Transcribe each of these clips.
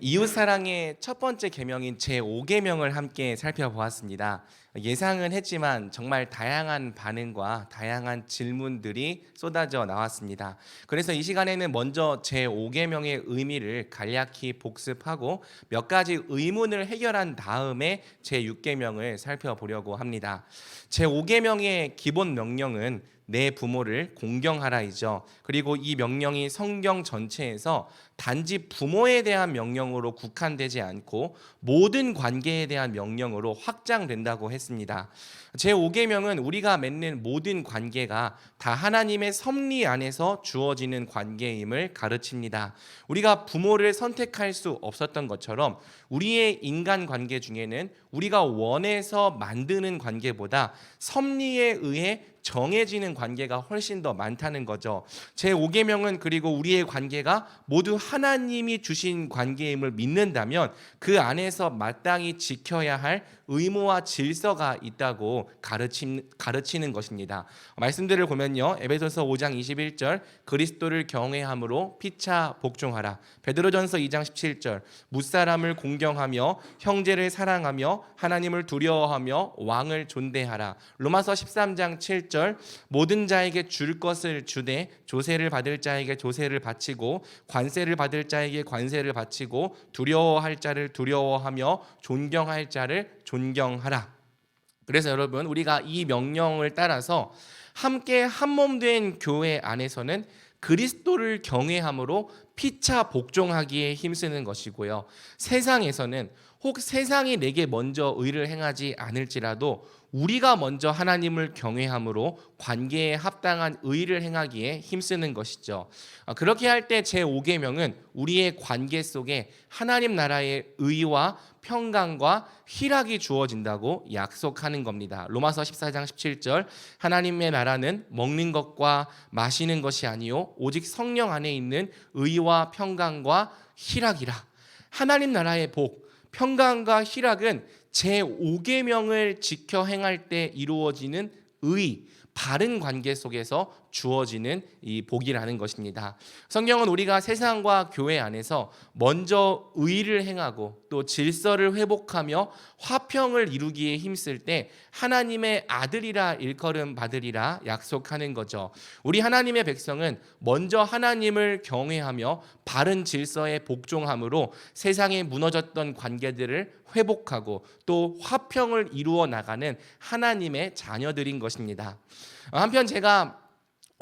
이웃사랑의 첫 번째 계명인 제5계명을 함께 살펴보았습니다. 예상은 했지만 정말 다양한 반응과 다양한 질문들이 쏟아져 나왔습니다. 그래서 이 시간에는 먼저 제5계명의 의미를 간략히 복습하고 몇 가지 의문을 해결한 다음에 제6계명을 살펴보려고 합니다. 제5계명의 기본 명령은 내 부모를 공경하라이죠. 그리고 이 명령이 성경 전체에서 단지 부모에 대한 명령으로 국한되지 않고 모든 관계에 대한 명령으로 확장된다고 했습니다. 제5계명은 우리가 맺는 모든 관계가 다 하나님의 섭리 안에서 주어지는 관계임을 가르칩니다. 우리가 부모를 선택할 수 없었던 것처럼 우리의 인간 관계 중에는 우리가 원해서 만드는 관계보다 섭리에 의해 정해지는 관계가 훨씬 더 많다는 거죠. 제5계명은 그리고 우리의 관계가 모두 하나님이 주신 관계임을 믿는다면 그 안에서 마땅히 지켜야 할 의무와 질서가 있다고 가르치는 것입니다. 말씀들을 보면요, 에베소서 5장 21절 그리스도를 경외함으로 피차 복종하라. 베드로전서 2장 17절 무사람을 공경하며 형제를 사랑하며 하나님을 두려워하며 왕을 존대하라. 로마서 13장 7절 모든 자에게 줄 것을 주되 조세를 받을 자에게 조세를 바치고 관세를 받을 자에게 관세를 바치고 두려워할 자를 두려워하며 존경할 자를 존경하라. 그래서 여러분, 우리가 이 명령을 따라서 함께 한몸 된 교회 안에서는 그리스도를 경외함으로 피차 복종하기에 힘쓰는 것이고요. 세상에서는 혹 세상이 내게 먼저 의를 행하지 않을지라도 우리가 먼저 하나님을 경외함으로 관계에 합당한 의를 행하기에 힘쓰는 것이죠. 그렇게 할 때 제5계명은 우리의 관계 속에 하나님 나라의 의와 평강과 희락이 주어진다고 약속하는 겁니다. 로마서 14장 17절 하나님의 나라는 먹는 것과 마시는 것이 아니요 오직 성령 안에 있는 의와 평강과 희락이라. 하나님 나라의 복, 평강과 희락은 제5계명을 지켜 행할 때 이루어지는 의, 바른 관계 속에서 주어지는 이 복이라는 것입니다. 성경은 우리가 세상과 교회 안에서 먼저 의를 행하고 또 질서를 회복하며 화평을 이루기에 힘쓸 때 하나님의 아들이라 일컬음 받으리라 약속하는 거죠. 우리 하나님의 백성은 먼저 하나님을 경외하며 바른 질서에 복종함으로 세상에 무너졌던 관계들을 회복하고 또 화평을 이루어 나가는 하나님의 자녀들인 것입니다. 한편 제가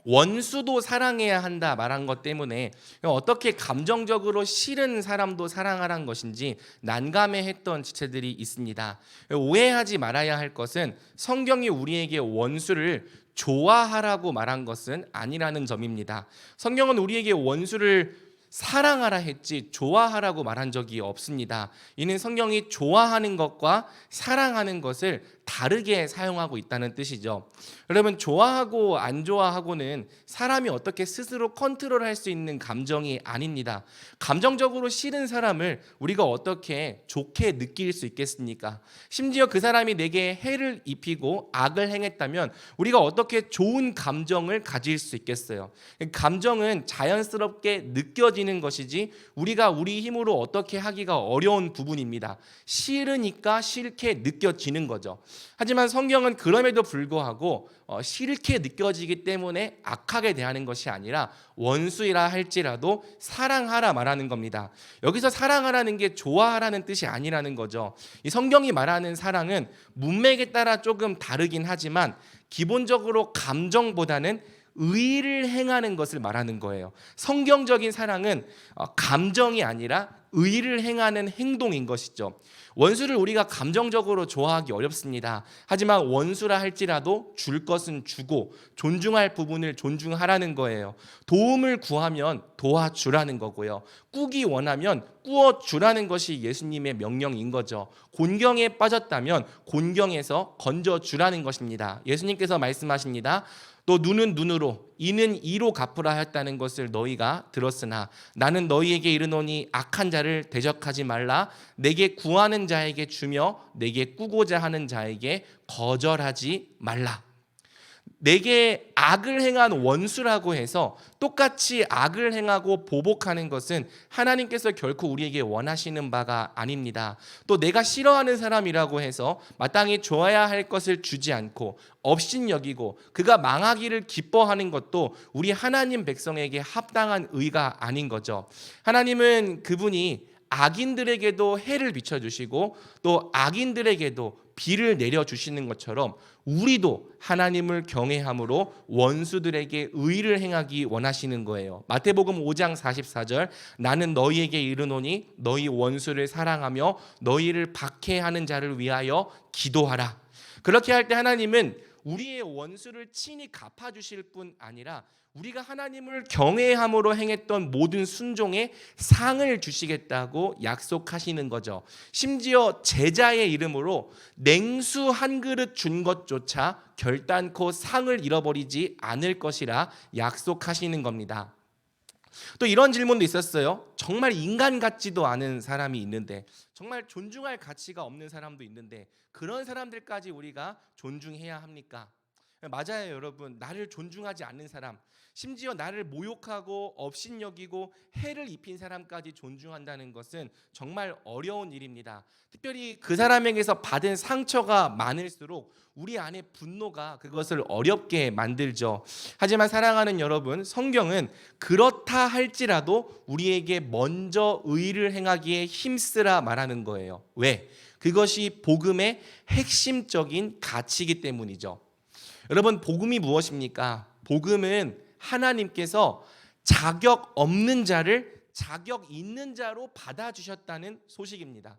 원수도 사랑해야 한다 말한 것 때문에 어떻게 감정적으로 싫은 사람도 사랑하란 것인지 난감해했던 지체들이 있습니다. 오해하지 말아야 할 것은 성경이 우리에게 원수를 좋아하라고 말한 것은 아니라는 점입니다. 성경은 우리에게 원수를 사랑하라 했지 좋아하라고 말한 적이 없습니다. 이는 성경이 좋아하는 것과 사랑하는 것을 다르게 사용하고 있다는 뜻이죠. 여러분, 좋아하고 안 좋아하고는 사람이 어떻게 스스로 컨트롤할 수 있는 감정이 아닙니다. 감정적으로 싫은 사람을 우리가 어떻게 좋게 느낄 수 있겠습니까? 심지어 그 사람이 내게 해를 입히고 악을 행했다면 우리가 어떻게 좋은 감정을 가질 수 있겠어요? 감정은 자연스럽게 느껴지는 것이지 우리가 우리 힘으로 어떻게 하기가 어려운 부분입니다. 싫으니까 싫게 느껴지는 거죠. 하지만 성경은 그럼에도 불구하고 싫게 느껴지기 때문에 악하게 대하는 것이 아니라 원수이라 할지라도 사랑하라 말하는 겁니다. 여기서 사랑하라는 게 좋아하라는 뜻이 아니라는 거죠. 이 성경이 말하는 사랑은 문맥에 따라 조금 다르긴 하지만 기본적으로 감정보다는 의를 행하는 것을 말하는 거예요. 성경적인 사랑은 감정이 아니라 의를 행하는 행동인 것이죠. 원수를 우리가 감정적으로 좋아하기 어렵습니다. 하지만 원수라 할지라도 줄 것은 주고 존중할 부분을 존중하라는 거예요. 도움을 구하면 도와주라는 거고요. 꾸기 원하면 꾸어주라는 것이 예수님의 명령인 거죠. 곤경에 빠졌다면 곤경에서 건져주라는 것입니다. 예수님께서 말씀하십니다. 또 눈은 눈으로 이는 이로 갚으라 하였다는 것을 너희가 들었으나 나는 너희에게 이르노니 악한 자를 대적하지 말라. 내게 구하는 자에게 주며 내게 꾸고자 하는 자에게 거절하지 말라. 내게 악을 행한 원수라고 해서 똑같이 악을 행하고 보복하는 것은 하나님께서 결코 우리에게 원하시는 바가 아닙니다. 또 내가 싫어하는 사람이라고 해서 마땅히 줘야 할 것을 주지 않고 업신여기고 그가 망하기를 기뻐하는 것도 우리 하나님 백성에게 합당한 의가 아닌 거죠. 하나님은 그분이 악인들에게도 해를 비춰주시고 또 악인들에게도 비를 내려주시는 것처럼 우리도 하나님을 경외함으로 원수들에게 의를 행하기 원하시는 거예요. 마태복음 5장 44절 나는 너희에게 이르노니 너희 원수를 사랑하며 너희를 박해하는 자를 위하여 기도하라. 그렇게 할 때 하나님은 우리의 원수를 친히 갚아주실 뿐 아니라 우리가 하나님을 경외함으로 행했던 모든 순종에 상을 주시겠다고 약속하시는 거죠. 심지어 제자의 이름으로 냉수 한 그릇 준 것조차 결단코 상을 잃어버리지 않을 것이라 약속하시는 겁니다. 또 이런 질문도 있었어요. 정말 인간 같지도 않은 사람이 있는데, 정말 존중할 가치가 없는 사람도 있는데 그런 사람들까지 우리가 존중해야 합니까? 맞아요, 여러분. 나를 존중하지 않는 사람, 심지어 나를 모욕하고 업신여기고 해를 입힌 사람까지 존중한다는 것은 정말 어려운 일입니다. 특별히 그 사람에게서 받은 상처가 많을수록 우리 안에 분노가 그것을 어렵게 만들죠. 하지만 사랑하는 여러분, 성경은 그렇다 할지라도 우리에게 먼저 의를 행하기에 힘쓰라 말하는 거예요. 왜? 그것이 복음의 핵심적인 가치이기 때문이죠. 여러분, 복음이 무엇입니까? 복음은 하나님께서 자격 없는 자를 자격 있는 자로 받아주셨다는 소식입니다.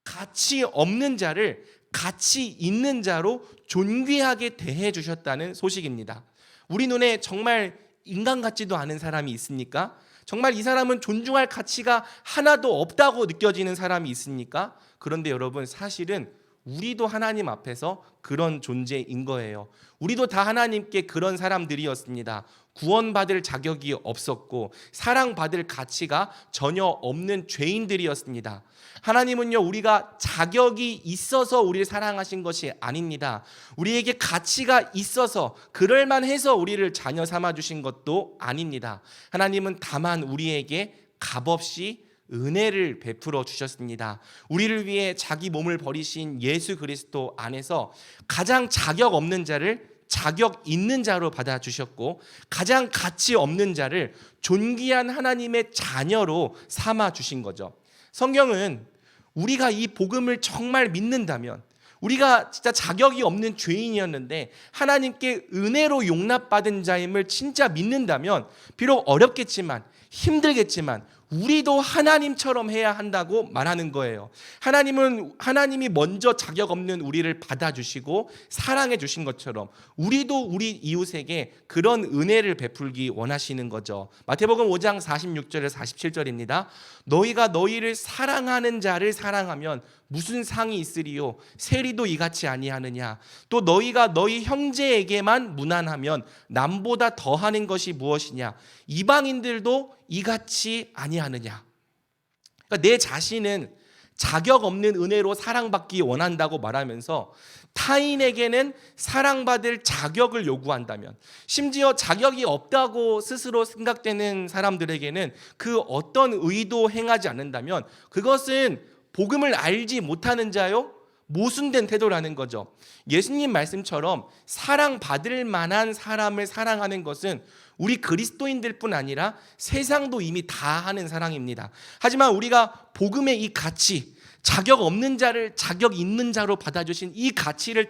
가치 없는 자를 가치 있는 자로 존귀하게 대해주셨다는 소식입니다. 우리 눈에 정말 인간 같지도 않은 사람이 있습니까? 정말 이 사람은 존중할 가치가 하나도 없다고 느껴지는 사람이 있습니까? 그런데 여러분, 사실은 우리도 하나님 앞에서 그런 존재인 거예요. 우리도 다 하나님께 그런 사람들이었습니다. 구원받을 자격이 없었고 사랑받을 가치가 전혀 없는 죄인들이었습니다. 하나님은요, 우리가 자격이 있어서 우리를 사랑하신 것이 아닙니다. 우리에게 가치가 있어서 그럴만해서 우리를 자녀 삼아주신 것도 아닙니다. 하나님은 다만 우리에게 값없이 은혜를 베풀어 주셨습니다. 우리를 위해 자기 몸을 버리신 예수 그리스도 안에서 가장 자격 없는 자를 자격 있는 자로 받아주셨고 가장 가치 없는 자를 존귀한 하나님의 자녀로 삼아주신 거죠. 성경은 우리가 이 복음을 정말 믿는다면, 우리가 진짜 자격이 없는 죄인이었는데 하나님께 은혜로 용납받은 자임을 진짜 믿는다면, 비록 어렵겠지만 힘들겠지만 우리도 하나님처럼 해야 한다고 말하는 거예요. 하나님이 먼저 자격 없는 우리를 받아주시고 사랑해 주신 것처럼 우리도 우리 이웃에게 그런 은혜를 베풀기 원하시는 거죠. 마태복음 5장 46절에서 47절입니다. 너희가 너희를 사랑하는 자를 사랑하면 무슨 상이 있으리요? 세리도 이같이 아니하느냐? 또 너희가 너희 형제에게만 무난하면 남보다 더하는 것이 무엇이냐? 이방인들도 이같이 아니하느냐? 그러니까 내 자신은 자격 없는 은혜로 사랑받기 원한다고 말하면서 타인에게는 사랑받을 자격을 요구한다면, 심지어 자격이 없다고 스스로 생각되는 사람들에게는 그 어떤 의도 행하지 않는다면 그것은 복음을 알지 못하는 자요, 모순된 태도라는 거죠. 예수님 말씀처럼 사랑받을 만한 사람을 사랑하는 것은 우리 그리스도인들 뿐 아니라 세상도 이미 다 하는 사랑입니다. 하지만 우리가 복음의 이 가치, 자격 없는 자를 자격 있는 자로 받아주신 이 가치를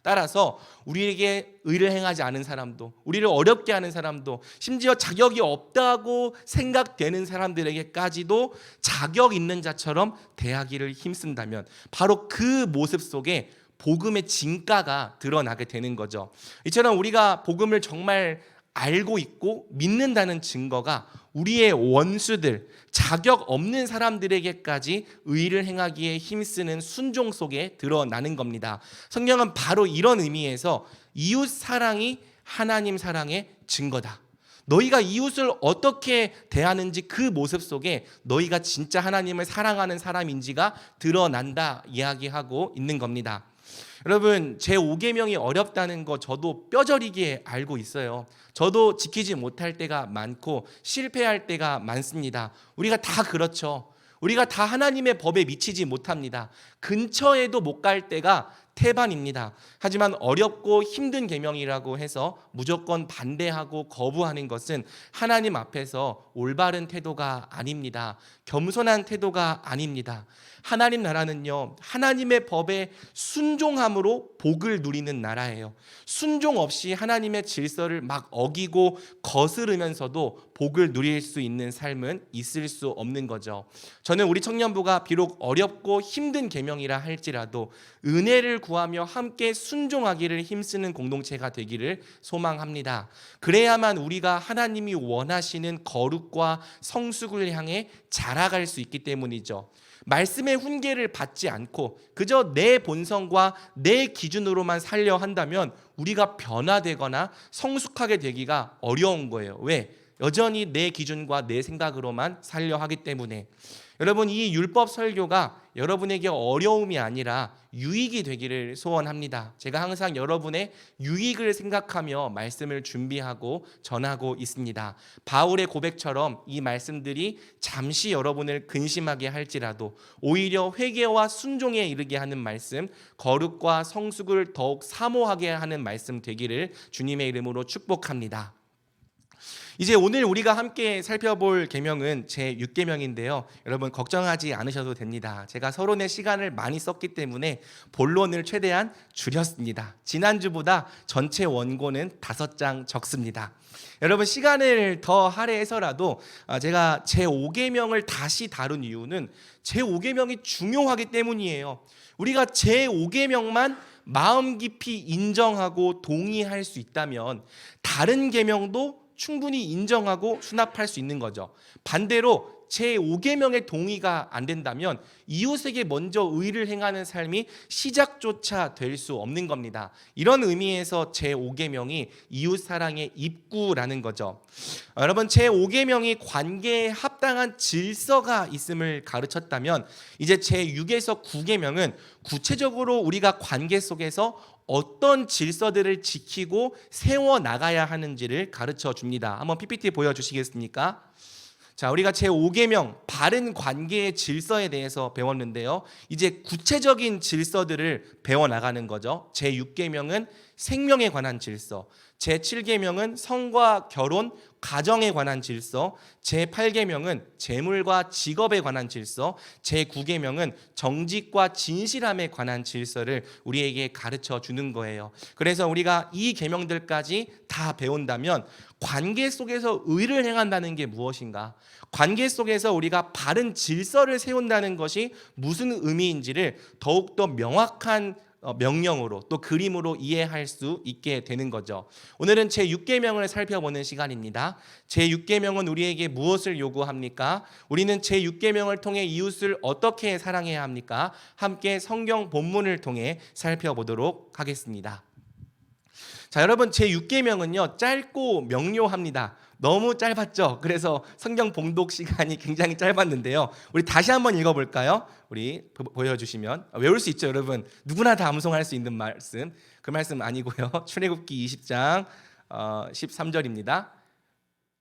따라서 우리에게 의를 행하지 않은 사람도, 우리를 어렵게 하는 사람도, 심지어 자격이 없다고 생각되는 사람들에게까지도 자격 있는 자처럼 대하기를 힘쓴다면 바로 그 모습 속에 복음의 진가가 드러나게 되는 거죠. 이처럼 우리가 복음을 정말 알고 있고 믿는다는 증거가 우리의 원수들, 자격 없는 사람들에게까지 의를 행하기에 힘쓰는 순종 속에 드러나는 겁니다. 성경은 바로 이런 의미에서 이웃 사랑이 하나님 사랑의 증거다. 너희가 이웃을 어떻게 대하는지 그 모습 속에 너희가 진짜 하나님을 사랑하는 사람인지가 드러난다 이야기하고 있는 겁니다. 여러분, 제5계명이 어렵다는 거 저도 뼈저리게 알고 있어요. 저도 지키지 못할 때가 많고 실패할 때가 많습니다. 우리가 다 그렇죠. 우리가 다 하나님의 법에 미치지 못합니다. 근처에도 못 갈 때가 태반입니다. 하지만 어렵고 힘든 계명이라고 해서 무조건 반대하고 거부하는 것은 하나님 앞에서 올바른 태도가 아닙니다. 겸손한 태도가 아닙니다. 하나님 나라는요, 하나님의 법에 순종함으로 복을 누리는 나라예요. 순종 없이 하나님의 질서를 막 어기고 거스르면서도 복을 누릴 수 있는 삶은 있을 수 없는 거죠. 저는 우리 청년부가 비록 어렵고 힘든 계명이라 할지라도 은혜를 구하며 함께 순종하기를 힘쓰는 공동체가 되기를 소망합니다. 그래야만 우리가 하나님이 원하시는 거룩과 성숙을 향해 자라갈 수 있기 때문이죠. 말씀의 훈계를 받지 않고 그저 내 본성과 내 기준으로만 살려 한다면 우리가 변화되거나 성숙하게 되기가 어려운 거예요. 왜? 여전히 내 기준과 내 생각으로만 살려 하기 때문에. 여러분, 이 율법 설교가 여러분에게 어려움이 아니라 유익이 되기를 소원합니다. 제가 항상 여러분의 유익을 생각하며 말씀을 준비하고 전하고 있습니다. 바울의 고백처럼 이 말씀들이 잠시 여러분을 근심하게 할지라도 오히려 회개와 순종에 이르게 하는 말씀, 거룩과 성숙을 더욱 사모하게 하는 말씀 되기를 주님의 이름으로 축복합니다. 이제 오늘 우리가 함께 살펴볼 계명은 제6계명인데요. 여러분 걱정하지 않으셔도 됩니다. 제가 서론의 시간을 많이 썼기 때문에 본론을 최대한 줄였습니다. 지난주보다 전체 원고는 5장 적습니다. 여러분 시간을 더 할애해서라도 제가 제5계명을 다시 다룬 이유는 제5계명이 중요하기 때문이에요. 우리가 제5계명만 마음 깊이 인정하고 동의할 수 있다면 다른 계명도 충분히 인정하고 수납할 수 있는 거죠. 반대로 제5계명의 동의가 안 된다면 이웃에게 먼저 의를 행하는 삶이 시작조차 될 수 없는 겁니다. 이런 의미에서 제5계명이 이웃사랑의 입구라는 거죠. 여러분 제5계명이 관계에 합당한 질서가 있음을 가르쳤다면 이제 제6에서 9계명은 구체적으로 우리가 관계 속에서 어떤 질서들을 지키고 세워나가야 하는지를 가르쳐 줍니다. 한번 PPT 보여주시겠습니까? 자, 우리가 제5계명 바른 관계의 질서에 대해서 배웠는데요. 이제 구체적인 질서들을 배워나가는 거죠. 제6계명은 생명에 관한 질서, 제7계명은 성과 결혼, 가정에 관한 질서, 제8계명은 재물과 직업에 관한 질서, 제9계명은 정직과 진실함에 관한 질서를 우리에게 가르쳐 주는 거예요. 그래서 우리가 이 계명들까지 다 배운다면 관계 속에서 의를 행한다는 게 무엇인가? 관계 속에서 우리가 바른 질서를 세운다는 것이 무슨 의미인지를 더욱더 명확한 명령으로 또 그림으로 이해할 수 있게 되는 거죠. 오늘은 제6계명을 살펴보는 시간입니다. 제6계명은 우리에게 무엇을 요구합니까? 우리는 제6계명을 통해 이웃을 어떻게 사랑해야 합니까? 함께 성경 본문을 통해 살펴보도록 하겠습니다. 자, 여러분 제6계명은요 짧고 명료합니다. 너무 짧았죠? 그래서 성경 봉독 시간이 굉장히 짧았는데요. 우리 다시 한번 읽어볼까요? 우리 보여주시면 외울 수 있죠, 여러분. 누구나 다 암송할 수 있는 말씀. 그 말씀 아니고요. 출애굽기 20장 13절입니다.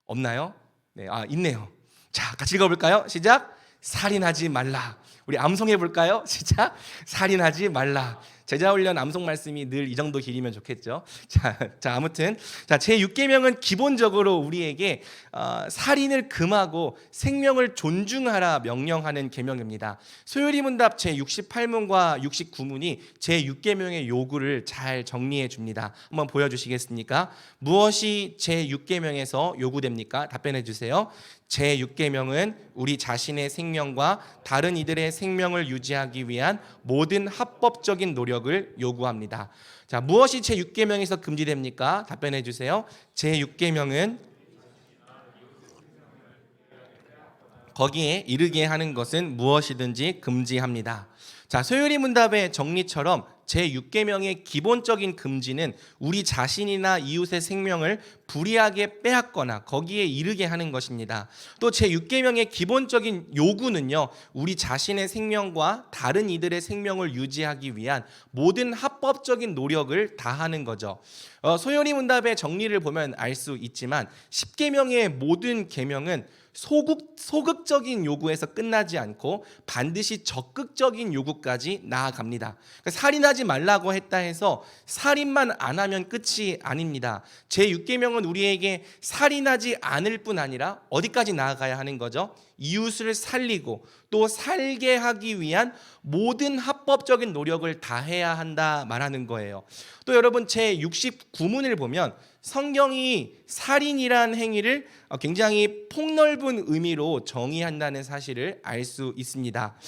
없나요? 네, 있네요. 자, 같이 읽어볼까요? 시작. 살인하지 말라. 우리 암송해 볼까요? 시작. 살인하지 말라. 제자훈련 암송 말씀이 늘 이 정도 길이면 좋겠죠. 자 아무튼 제6계명은 기본적으로 우리에게 살인을 금하고 생명을 존중하라 명령하는 계명입니다. 소요리 문답 제68문과 69문이 제6계명의 요구를 잘 정리해 줍니다. 한번 보여주시겠습니까? 무엇이 제6계명에서 요구됩니까? 답변해 주세요. 제6계명은 우리 자신의 생명과 다른 이들의 생명을 유지하기 위한 모든 합법적인 노력을 요구합니다. 자, 무엇이 제6계명에서 금지됩니까? 답변해 주세요. 제6계명은 거기에 이르게 하는 것은 무엇이든지 금지합니다. 자, 소요리 문답의 정리처럼 제6계명의 기본적인 금지는 우리 자신이나 이웃의 생명을 불이하게 빼앗거나 거기에 이르게 하는 것입니다. 또 제6계명의 기본적인 요구는요, 우리 자신의 생명과 다른 이들의 생명을 유지하기 위한 모든 합법적인 노력을 다하는 거죠. 소요리 문답의 정리를 보면 알 수 있지만 10계명의 모든 계명은 소극적인 요구에서 끝나지 않고 반드시 적극적인 요구까지 나아갑니다. 그러니까 살인하지 말라고 했다 해서 살인만 안 하면 끝이 아닙니다. 제6계명은 우리에게 살인하지 않을 뿐 아니라 어디까지 나아가야 하는 거죠? 이웃을 살리고 또 살게 하기 위한 모든 합법적인 노력을 다해야 한다 말하는 거예요. 또 여러분 제69문을 보면 성경이 살인이란 행위를 굉장히 폭넓은 의미로 정의한다는 사실을 알 수 있습니다.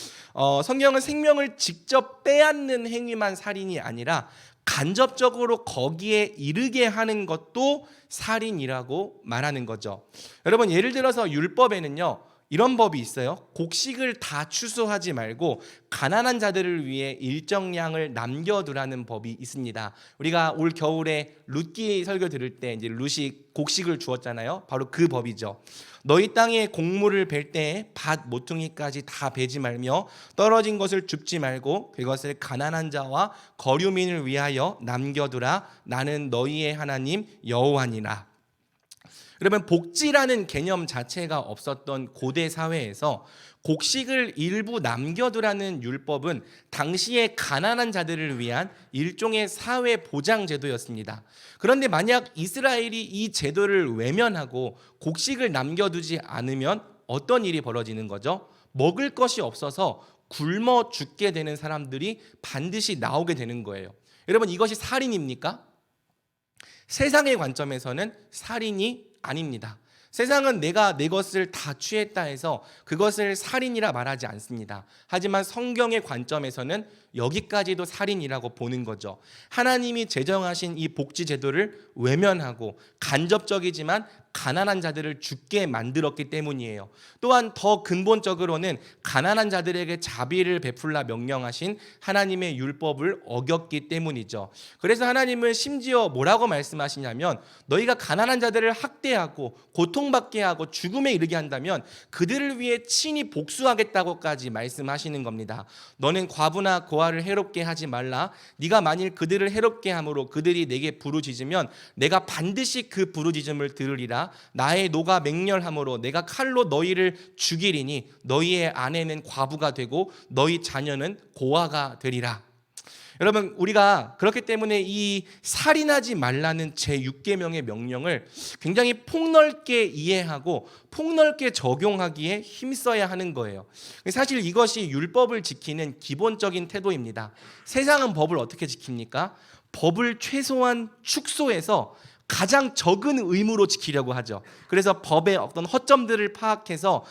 성경은 생명을 직접 빼앗는 행위만 살인이 아니라 간접적으로 거기에 이르게 하는 것도 살인이라고 말하는 거죠. 여러분 예를 들어서 율법에는요, 이런 법이 있어요. 곡식을 다 추수하지 말고 가난한 자들을 위해 일정량을 남겨두라는 법이 있습니다. 우리가 올 겨울에 룻기 설교 들을 때 이제 룻이 곡식을 주었잖아요. 바로 그 법이죠. 너희 땅에 곡물을 벨 때에 밭 모퉁이까지 다 베지 말며 떨어진 것을 줍지 말고 그것을 가난한 자와 거류민을 위하여 남겨두라. 나는 너희의 하나님 여호와니라. 그러면 복지라는 개념 자체가 없었던 고대 사회에서 곡식을 일부 남겨두라는 율법은 당시의 가난한 자들을 위한 일종의 사회 보장 제도였습니다. 그런데 만약 이스라엘이 이 제도를 외면하고 곡식을 남겨두지 않으면 어떤 일이 벌어지는 거죠? 먹을 것이 없어서 굶어 죽게 되는 사람들이 반드시 나오게 되는 거예요. 여러분 이것이 살인입니까? 세상의 관점에서는 살인이 아닙니다. 세상은 내가 내 것을 다 취했다 해서 그것을 살인이라 말하지 않습니다. 하지만 성경의 관점에서는 여기까지도 살인이라고 보는 거죠. 하나님이 제정하신 이 복지 제도를 외면하고 간접적이지만 가난한 자들을 죽게 만들었기 때문이에요. 또한 더 근본적으로는 가난한 자들에게 자비를 베풀라 명령하신 하나님의 율법을 어겼기 때문이죠. 그래서 하나님은 심지어 뭐라고 말씀하시냐면 너희가 가난한 자들을 학대하고 고통받게 하고 죽음에 이르게 한다면 그들을 위해 친히 복수하겠다고까지 말씀하시는 겁니다. 너는 과부나 고아를 해롭게 하지 말라. 네가 만일 그들을 해롭게 함으로 그들이 내게 부르짖으면 내가 반드시 그 부르짖음을 들으리라. 나의 노가 맹렬함으로 내가 칼로 너희를 죽이리니 너희의 아내는 과부가 되고 너희 자녀는 고아가 되리라. 여러분 우리가 그렇기 때문에 이 살인하지 말라는 제6계명의 명령을 굉장히 폭넓게 이해하고 폭넓게 적용하기에 힘써야 하는 거예요. 사실 이것이 율법을 지키는 기본적인 태도입니다. 세상은 법을 어떻게 지킵니까? 법을 최소한 축소해서 가장 적은 의무로 지키려고 하죠. 그래서 법의 어떤 허점들을 파악해서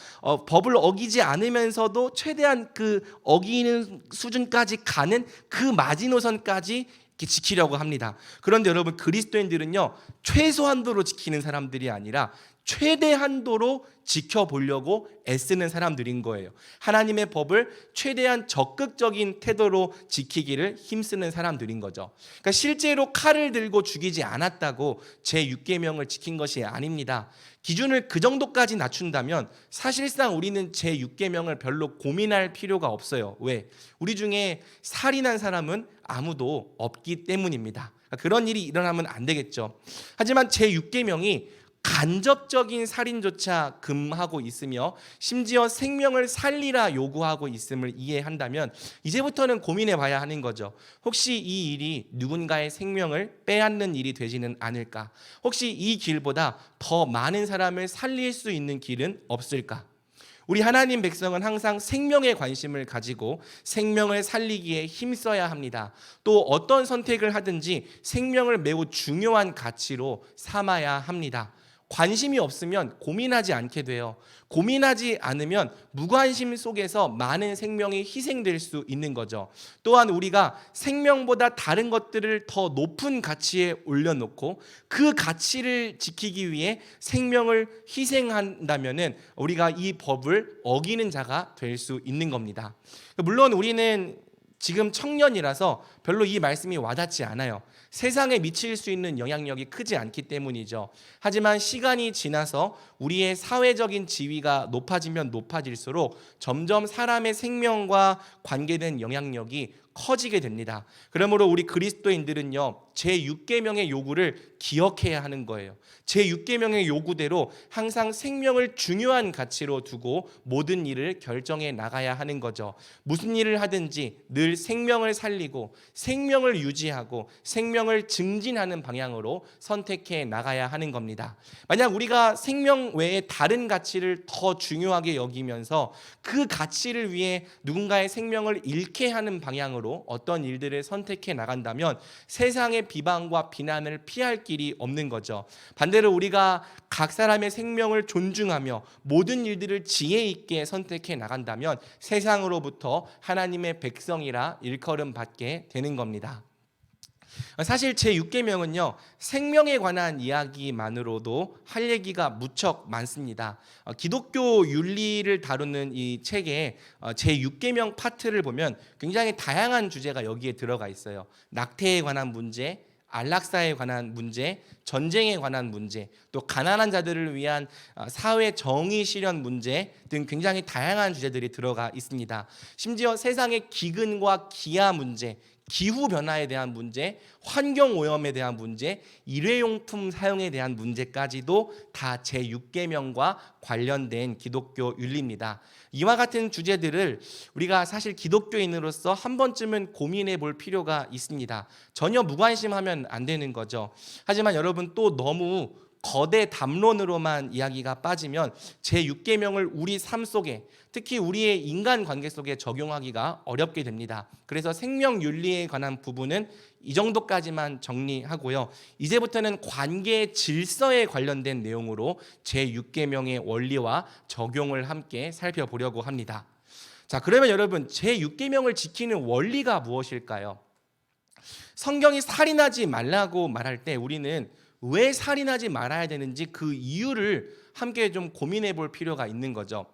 법을 어기지 않으면서도 최대한 그 어기는 수준까지 가는 그 마지노선까지 이렇게 지키려고 합니다. 그런데 여러분 그리스도인들은요 최소한도로 지키는 사람들이 아니라 최대한도로 지켜보려고 애쓰는 사람들인 거예요. 하나님의 법을 최대한 적극적인 태도로 지키기를 힘쓰는 사람들인 거죠. 그러니까 실제로 칼을 들고 죽이지 않았다고 제6계명을 지킨 것이 아닙니다. 기준을 그 정도까지 낮춘다면 사실상 우리는 제6계명을 별로 고민할 필요가 없어요. 왜? 우리 중에 살인한 사람은 아무도 없기 때문입니다. 그러니까 그런 일이 일어나면 안 되겠죠. 하지만 제6계명이 간접적인 살인조차 금하고 있으며 심지어 생명을 살리라 요구하고 있음을 이해한다면 이제부터는 고민해 봐야 하는 거죠. 혹시 이 일이 누군가의 생명을 빼앗는 일이 되지는 않을까? 혹시 이 길보다 더 많은 사람을 살릴 수 있는 길은 없을까? 우리 하나님 백성은 항상 생명에 관심을 가지고 생명을 살리기에 힘써야 합니다. 또 어떤 선택을 하든지 생명을 매우 중요한 가치로 삼아야 합니다. 관심이 없으면 고민하지 않게 돼요. 고민하지 않으면 무관심 속에서 많은 생명이 희생될 수 있는 거죠. 또한 우리가 생명보다 다른 것들을 더 높은 가치에 올려놓고 그 가치를 지키기 위해 생명을 희생한다면 우리가 이 법을 어기는 자가 될 수 있는 겁니다. 물론 우리는 지금 청년이라서 별로 이 말씀이 와닿지 않아요. 세상에 미칠 수 있는 영향력이 크지 않기 때문이죠. 하지만 시간이 지나서 우리의 사회적인 지위가 높아지면 높아질수록 점점 사람의 생명과 관계된 영향력이 커지게 됩니다. 그러므로 우리 그리스도인들은요, 제6계명의 요구를 기억해야 하는 거예요. 제6계명의 요구대로 항상 생명을 중요한 가치로 두고 모든 일을 결정해 나가야 하는 거죠. 무슨 일을 하든지 늘 생명을 살리고 생명을 유지하고 생명을 증진하는 방향으로 선택해 나가야 하는 겁니다. 만약 우리가 생명 외에 다른 가치를 더 중요하게 여기면서 그 가치를 위해 누군가의 생명을 잃게 하는 방향으로 어떤 일들을 선택해 나간다면 세상의 비방과 비난을 피할 길이 없는 거죠. 반대로 우리가 각 사람의 생명을 존중하며 모든 일들을 지혜 있게 선택해 나간다면 세상으로부터 하나님의 백성이라 일컬음 받게 되는 겁니다. 사실 제6계명은요, 생명에 관한 이야기만으로도 할 얘기가 무척 많습니다. 기독교 윤리를 다루는 이 책에 제6계명 파트를 보면 굉장히 다양한 주제가 여기에 들어가 있어요. 낙태에 관한 문제, 안락사에 관한 문제, 전쟁에 관한 문제, 또 가난한 자들을 위한 사회 정의 실현 문제 등 굉장히 다양한 주제들이 들어가 있습니다. 심지어 세상의 기근과 기아 문제, 기후변화에 대한 문제, 환경오염에 대한 문제, 일회용품 사용에 대한 문제까지도 다 제6계명과 관련된 기독교 윤리입니다. 이와 같은 주제들을 우리가 사실 기독교인으로서 한 번쯤은 고민해 볼 필요가 있습니다. 전혀 무관심하면 안 되는 거죠. 하지만 여러분, 또 너무 거대 담론으로만 이야기가 빠지면 제6계명을 우리 삶 속에, 특히 우리의 인간관계 속에 적용하기가 어렵게 됩니다. 그래서 생명윤리에 관한 부분은 이 정도까지만 정리하고요. 이제부터는 관계 질서에 관련된 내용으로 제6계명의 원리와 적용을 함께 살펴보려고 합니다. 자, 그러면 여러분, 제6계명을 지키는 원리가 무엇일까요? 성경이 살인하지 말라고 말할 때 우리는 왜 살인하지 말아야 되는지 그 이유를 함께 좀 고민해 볼 필요가 있는 거죠.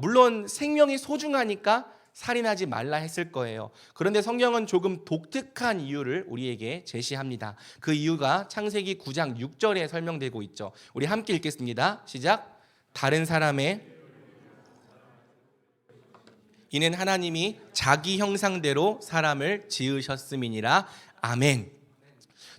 물론 생명이 소중하니까 살인하지 말라 했을 거예요. 그런데 성경은 조금 독특한 이유를 우리에게 제시합니다. 그 이유가 창세기 9장 6절에 설명되고 있죠. 우리 함께 읽겠습니다. 시작. 다른 사람의 이는 하나님이 자기 형상대로 사람을 지으셨음이니라. 아멘.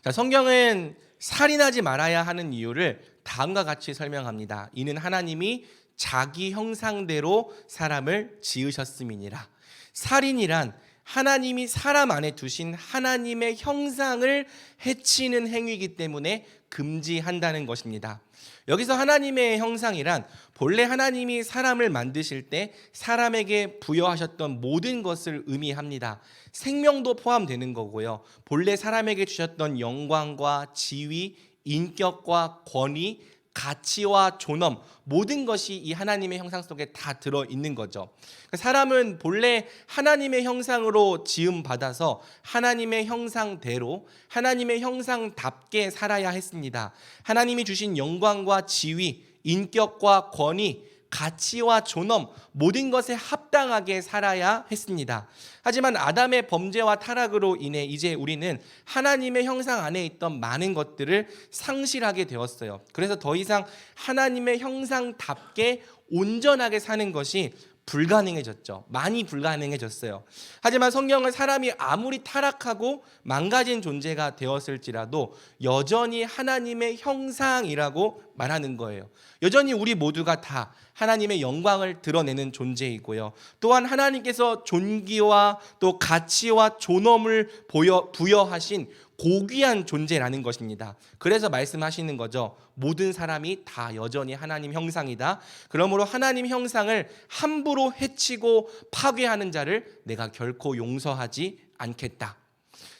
자, 성경은 살인하지 말아야 하는 이유를 다음과 같이 설명합니다. 이는 하나님이 자기 형상대로 사람을 지으셨음이니라. 살인이란 하나님이 사람 안에 두신 하나님의 형상을 해치는 행위이기 때문에 금지한다는 것입니다. 여기서 하나님의 형상이란 본래 하나님이 사람을 만드실 때 사람에게 부여하셨던 모든 것을 의미합니다. 생명도 포함되는 거고요. 본래 사람에게 주셨던 영광과 지위, 인격과 권위, 가치와 존엄, 모든 것이 이 하나님의 형상 속에 다 들어있는 거죠. 사람은 본래 하나님의 형상으로 지음받아서 하나님의 형상대로 하나님의 형상답게 살아야 했습니다. 하나님이 주신 영광과 지위, 인격과 권위, 가치와 존엄, 모든 것에 합당하게 살아야 했습니다. 하지만 아담의 범죄와 타락으로 인해 이제 우리는 하나님의 형상 안에 있던 많은 것들을 상실하게 되었어요. 그래서 더 이상 하나님의 형상답게 온전하게 사는 것이 불가능해졌죠. 많이 불가능해졌어요. 하지만 성경은 사람이 아무리 타락하고 망가진 존재가 되었을지라도 여전히 하나님의 형상이라고 말하는 거예요. 여전히 우리 모두가 다 하나님의 영광을 드러내는 존재이고요. 또한 하나님께서 존귀와 또 가치와 존엄을 부여하신 고귀한 존재라는 것입니다. 그래서 말씀하시는 거죠. 모든 사람이 다 여전히 하나님 형상이다. 그러므로 하나님 형상을 함부로 해치고 파괴하는 자를 내가 결코 용서하지 않겠다.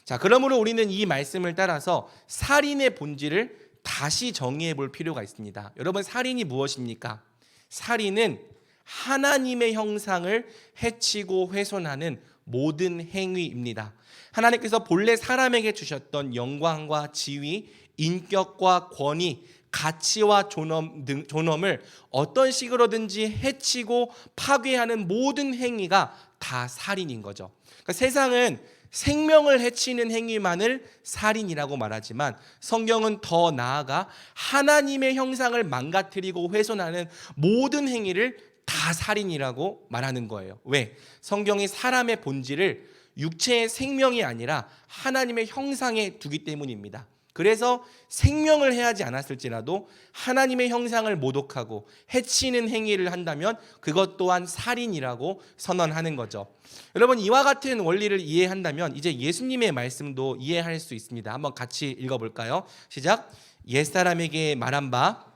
자, 그러므로 우리는 이 말씀을 따라서 살인의 본질을 다시 정의해 볼 필요가 있습니다. 여러분, 살인이 무엇입니까? 살인은 하나님의 형상을 해치고 훼손하는 모든 행위입니다. 하나님께서 본래 사람에게 주셨던 영광과 지위, 인격과 권위, 가치와 존엄을 어떤 식으로든지 해치고 파괴하는 모든 행위가 다 살인인 거죠. 그러니까 세상은 생명을 해치는 행위만을 살인이라고 말하지만 성경은 더 나아가 하나님의 형상을 망가뜨리고 훼손하는 모든 행위를 다 살인이라고 말하는 거예요. 왜? 성경이 사람의 본질을 육체의 생명이 아니라 하나님의 형상에 두기 때문입니다. 그래서 생명을 해하지 않았을지라도 하나님의 형상을 모독하고 해치는 행위를 한다면 그것 또한 살인이라고 선언하는 거죠. 여러분, 이와 같은 원리를 이해한다면 이제 예수님의 말씀도 이해할 수 있습니다. 한번 같이 읽어볼까요? 시작. 옛사람에게 말한 바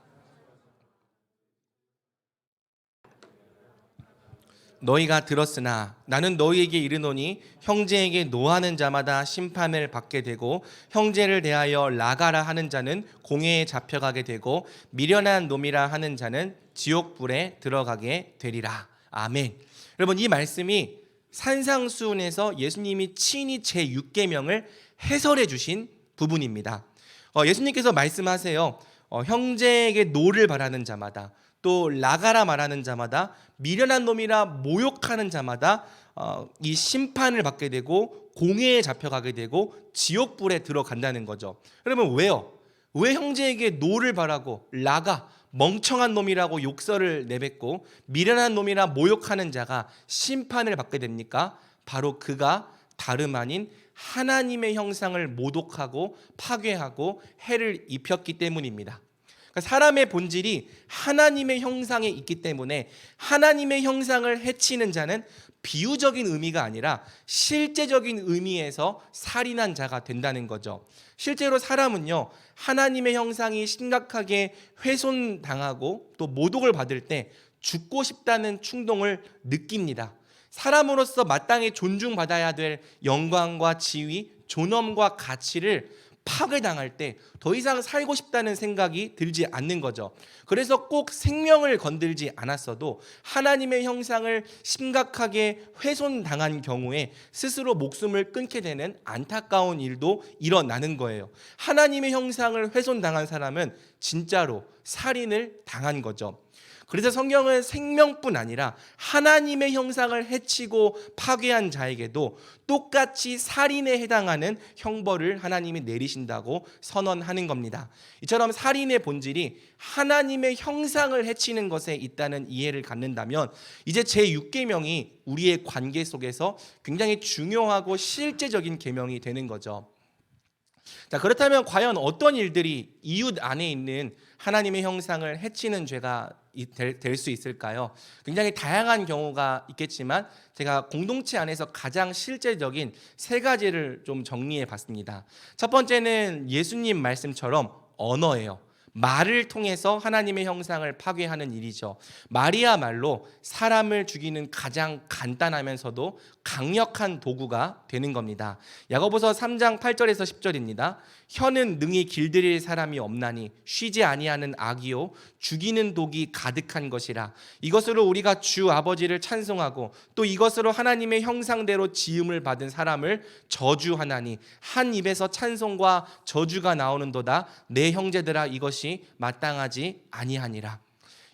너희가 들었으나 나는 너희에게 이르노니 형제에게 노하는 자마다 심판을 받게 되고 형제를 대하여 라가라 하는 자는 공회에 잡혀가게 되고 미련한 놈이라 하는 자는 지옥불에 들어가게 되리라. 아멘. 여러분, 이 말씀이 산상수훈에서 예수님이 친히 제6계명을 해설해 주신 부분입니다. 예수님께서 말씀하세요. 형제에게 노를 바라는 자마다, 또 라가라 말하는 자마다, 미련한 놈이라 모욕하는 자마다 이 심판을 받게 되고 공회에 잡혀가게 되고 지옥불에 들어간다는 거죠. 그러면 왜요? 왜 형제에게 노를 바라고 라가 멍청한 놈이라고 욕설을 내뱉고 미련한 놈이라 모욕하는 자가 심판을 받게 됩니까? 바로 그가 다름 아닌 하나님의 형상을 모독하고 파괴하고 해를 입혔기 때문입니다. 사람의 본질이 하나님의 형상에 있기 때문에 하나님의 형상을 해치는 자는 비유적인 의미가 아니라 실제적인 의미에서 살인한 자가 된다는 거죠. 실제로 사람은요, 하나님의 형상이 심각하게 훼손당하고 또 모독을 받을 때 죽고 싶다는 충동을 느낍니다. 사람으로서 마땅히 존중받아야 될 영광과 지위, 존엄과 가치를 파괴당할 때 더 이상 살고 싶다는 생각이 들지 않는 거죠. 그래서 꼭 생명을 건들지 않았어도 하나님의 형상을 심각하게 훼손당한 경우에 스스로 목숨을 끊게 되는 안타까운 일도 일어나는 거예요. 하나님의 형상을 훼손당한 사람은 진짜로 살인을 당한 거죠. 그래서 성경은 생명뿐 아니라 하나님의 형상을 해치고 파괴한 자에게도 똑같이 살인에 해당하는 형벌을 하나님이 내리신다고 선언하는 겁니다. 이처럼 살인의 본질이 하나님의 형상을 해치는 것에 있다는 이해를 갖는다면 이제 제6계명이 우리의 관계 속에서 굉장히 중요하고 실제적인 계명이 되는 거죠. 자, 그렇다면 과연 어떤 일들이 이웃 안에 있는 하나님의 형상을 해치는 죄가 될 수 있을까요? 굉장히 다양한 경우가 있겠지만 제가 공동체 안에서 가장 실제적인 3가지를 좀 정리해 봤습니다. 첫 번째는 예수님 말씀처럼 언어예요. 말을 통해서 하나님의 형상을 파괴하는 일이죠. 말이야말로 사람을 죽이는 가장 간단하면서도 강력한 도구가 되는 겁니다. 야고보서 3장 8절에서 10절입니다. 혀는 능히 길들일 사람이 없나니 쉬지 아니하는 악이요 죽이는 독이 가득한 것이라. 이것으로 우리가 주 아버지를 찬송하고 또 이것으로 하나님의 형상대로 지음을 받은 사람을 저주하나니 한 입에서 찬송과 저주가 나오는도다. 내 형제들아, 이것이 마땅하지 아니하니라.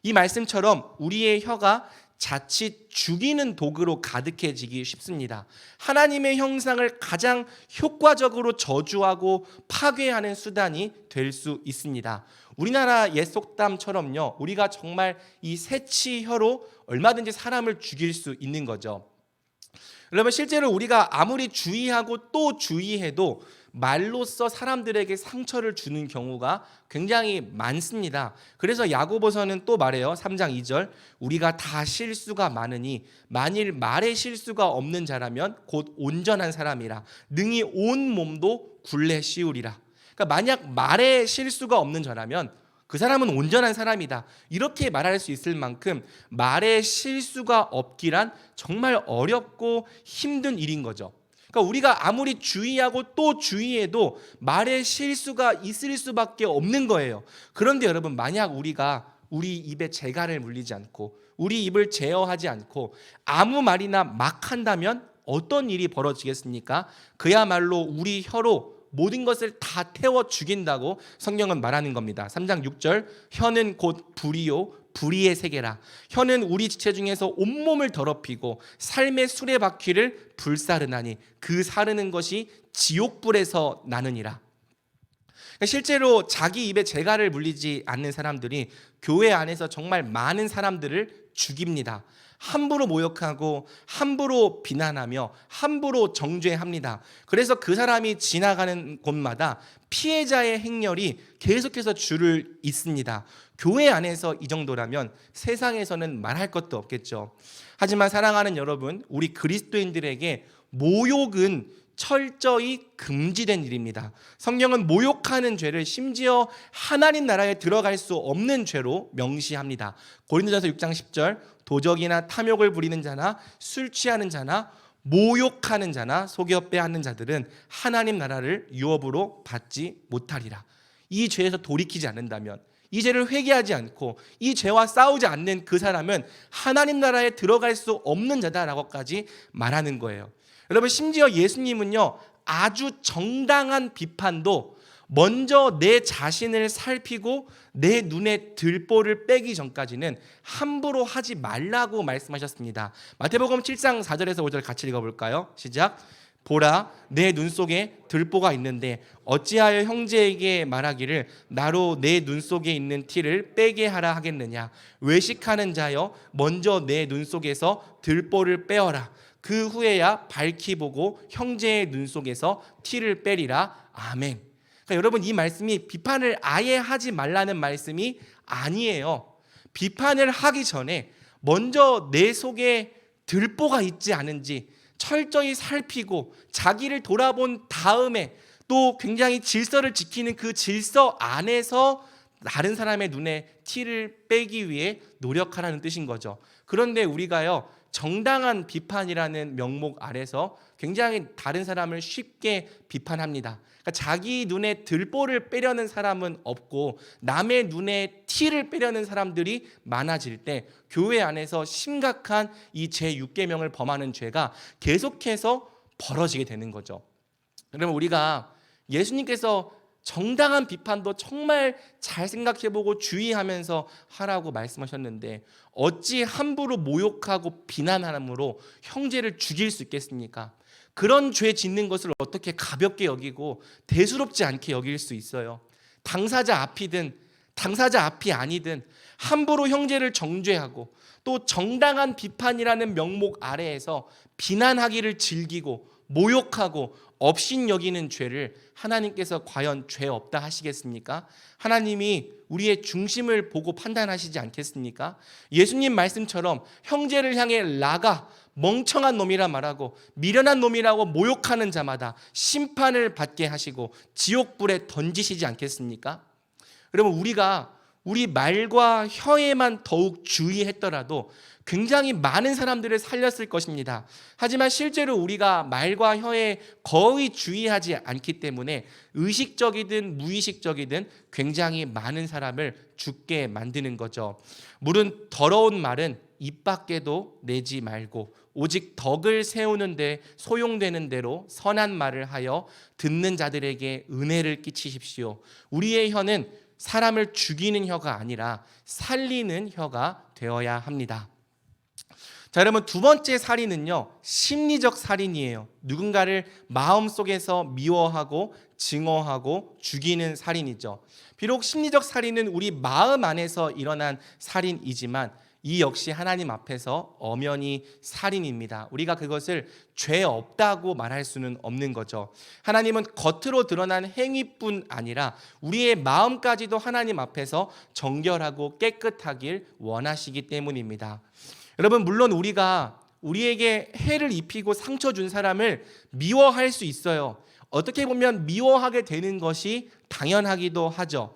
이 말씀처럼 우리의 혀가 자칫 죽이는 독으로 가득해지기 쉽습니다. 하나님의 형상을 가장 효과적으로 저주하고 파괴하는 수단이 될 수 있습니다. 우리나라 옛 속담처럼요, 우리가 정말 이 새치혀로 얼마든지 사람을 죽일 수 있는 거죠. 여러분, 실제로 우리가 아무리 주의하고 또 주의해도 말로써 사람들에게 상처를 주는 경우가 굉장히 많습니다. 그래서 야고보서는 또 말해요. 3장 2절, 우리가 다 실수가 많으니 만일 말에 실수가 없는 자라면 곧 온전한 사람이라 능히 온 몸도 굴레 씌우리라. 그러니까 만약 말에 실수가 없는 자라면 그 사람은 온전한 사람이다, 이렇게 말할 수 있을 만큼 말에 실수가 없기란 정말 어렵고 힘든 일인 거죠. 그러니까 우리가 아무리 주의하고 또 주의해도 말에 실수가 있을 수밖에 없는 거예요. 그런데 여러분, 만약 우리가 우리 입에 재갈을 물리지 않고 우리 입을 제어하지 않고 아무 말이나 막 한다면 어떤 일이 벌어지겠습니까? 그야말로 우리 혀로 모든 것을 다 태워 죽인다고 성경은 말하는 겁니다. 3장 6절 혀는 곧 불이요 불의의 세계라. 혀는 우리 지체 중에서 온몸을 더럽히고 삶의 수레바퀴를 불사르나니 그 사르는 것이 지옥불에서 나느니라. 실제로 자기 입에 재갈을 물리지 않는 사람들이 교회 안에서 정말 많은 사람들을 죽입니다. 함부로 모욕하고 함부로 비난하며 함부로 정죄합니다. 그래서 그 사람이 지나가는 곳마다 피해자의 행렬이 계속해서 줄을 잇습니다. 교회 안에서 이 정도라면 세상에서는 말할 것도 없겠죠. 하지만 사랑하는 여러분, 우리 그리스도인들에게 모욕은 철저히 금지된 일입니다. 성경은 모욕하는 죄를 심지어 하나님 나라에 들어갈 수 없는 죄로 명시합니다. 고린도전서 6장 10절 도적이나 탐욕을 부리는 자나 술 취하는 자나 모욕하는 자나 속여 빼앗는 자들은 하나님 나라를 유업으로 받지 못하리라. 이 죄에서 돌이키지 않는다면, 이 죄를 회개하지 않고 이 죄와 싸우지 않는 그 사람은 하나님 나라에 들어갈 수 없는 자다라고까지 말하는 거예요. 여러분, 심지어 예수님은요, 아주 정당한 비판도 먼저 내 자신을 살피고 내 눈에 들보를 빼기 전까지는 함부로 하지 말라고 말씀하셨습니다. 마태복음 7장 4절에서 5절 같이 읽어볼까요? 시작. 보라, 내 눈 속에 들보가 있는데 어찌하여 형제에게 말하기를 나로 내 눈 속에 있는 티를 빼게 하라 하겠느냐. 외식하는 자여, 먼저 내 눈 속에서 들보를 빼어라. 그 후에야 밝히 보고 형제의 눈 속에서 티를 빼리라. 아멘. 그러니까 여러분, 이 말씀이 비판을 아예 하지 말라는 말씀이 아니에요. 비판을 하기 전에 먼저 내 속에 들보가 있지 않은지 철저히 살피고 자기를 돌아본 다음에 또 굉장히 질서를 지키는 그 질서 안에서 다른 사람의 눈에 티를 빼기 위해 노력하라는 뜻인 거죠. 그런데 우리가요, 정당한 비판이라는 명목 아래서 굉장히 다른 사람을 쉽게 비판합니다. 그러니까 자기 눈에 들보를 빼려는 사람은 없고 남의 눈에 티를 빼려는 사람들이 많아질 때 교회 안에서 심각한 이 제6계명을 범하는 죄가 계속해서 벌어지게 되는 거죠. 그러면 우리가 예수님께서 정당한 비판도 정말 잘 생각해보고 주의하면서 하라고 말씀하셨는데 어찌 함부로 모욕하고 비난함으로 형제를 죽일 수 있겠습니까? 그런 죄 짓는 것을 어떻게 가볍게 여기고 대수롭지 않게 여길 수 있어요? 당사자 앞이든 당사자 앞이 아니든 함부로 형제를 정죄하고 또 정당한 비판이라는 명목 아래에서 비난하기를 즐기고 모욕하고 업신여기는 죄를 하나님께서 과연 죄 없다 하시겠습니까? 하나님이 우리의 중심을 보고 판단하시지 않겠습니까? 예수님 말씀처럼 형제를 향해 라가 멍청한 놈이라 말하고 미련한 놈이라고 모욕하는 자마다 심판을 받게 하시고 지옥불에 던지시지 않겠습니까? 여러분, 우리가 우리 말과 혀에만 더욱 주의했더라도 굉장히 많은 사람들을 살렸을 것입니다. 하지만 실제로 우리가 말과 혀에 거의 주의하지 않기 때문에 의식적이든 무의식적이든 굉장히 많은 사람을 죽게 만드는 거죠. 물은 더러운 말은 입 밖에도 내지 말고 오직 덕을 세우는 데 소용되는 대로 선한 말을 하여 듣는 자들에게 은혜를 끼치십시오. 우리의 혀는 사람을 죽이는 혀가 아니라 살리는 혀가 되어야 합니다. 자, 여러분, 두 번째 살인은요, 심리적 살인이에요. 누군가를 마음속에서 미워하고 증오하고 죽이는 살인이죠. 비록 심리적 살인은 우리 마음 안에서 일어난 살인이지만 이 역시 하나님 앞에서 엄연히 살인입니다. 우리가 그것을 죄 없다고 말할 수는 없는 거죠. 하나님은 겉으로 드러난 행위뿐 아니라 우리의 마음까지도 하나님 앞에서 정결하고 깨끗하길 원하시기 때문입니다. 여러분, 물론 우리가 우리에게 해를 입히고 상처 준 사람을 미워할 수 있어요. 어떻게 보면 미워하게 되는 것이 당연하기도 하죠.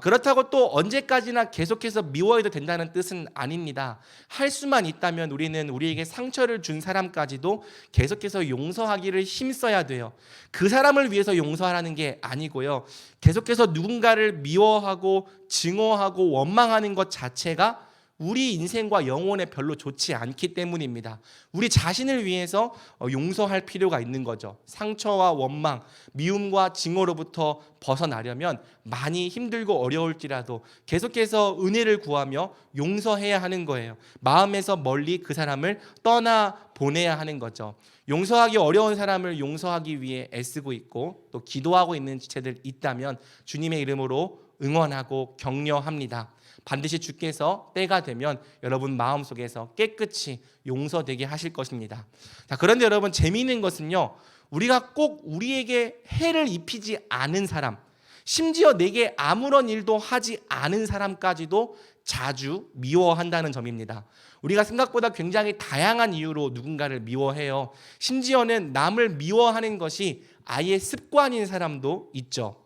그렇다고 또 언제까지나 계속해서 미워해도 된다는 뜻은 아닙니다. 할 수만 있다면 우리는 우리에게 상처를 준 사람까지도 계속해서 용서하기를 힘써야 돼요. 그 사람을 위해서 용서하라는 게 아니고요. 계속해서 누군가를 미워하고 증오하고 원망하는 것 자체가 우리 인생과 영혼에 별로 좋지 않기 때문입니다. 우리 자신을 위해서 용서할 필요가 있는 거죠. 상처와 원망, 미움과 증오로부터 벗어나려면 많이 힘들고 어려울지라도 계속해서 은혜를 구하며 용서해야 하는 거예요. 마음에서 멀리 그 사람을 떠나 보내야 하는 거죠. 용서하기 어려운 사람을 용서하기 위해 애쓰고 있고 또 기도하고 있는 지체들 있다면 주님의 이름으로 응원하고 격려합니다. 반드시 주께서 때가 되면 여러분 마음속에서 깨끗이 용서되게 하실 것입니다. 자, 그런데 여러분 재미있는 것은요, 우리가 꼭 우리에게 해를 입히지 않은 사람, 심지어 내게 아무런 일도 하지 않은 사람까지도 자주 미워한다는 점입니다. 우리가 생각보다 굉장히 다양한 이유로 누군가를 미워해요. 심지어는 남을 미워하는 것이 아예 습관인 사람도 있죠.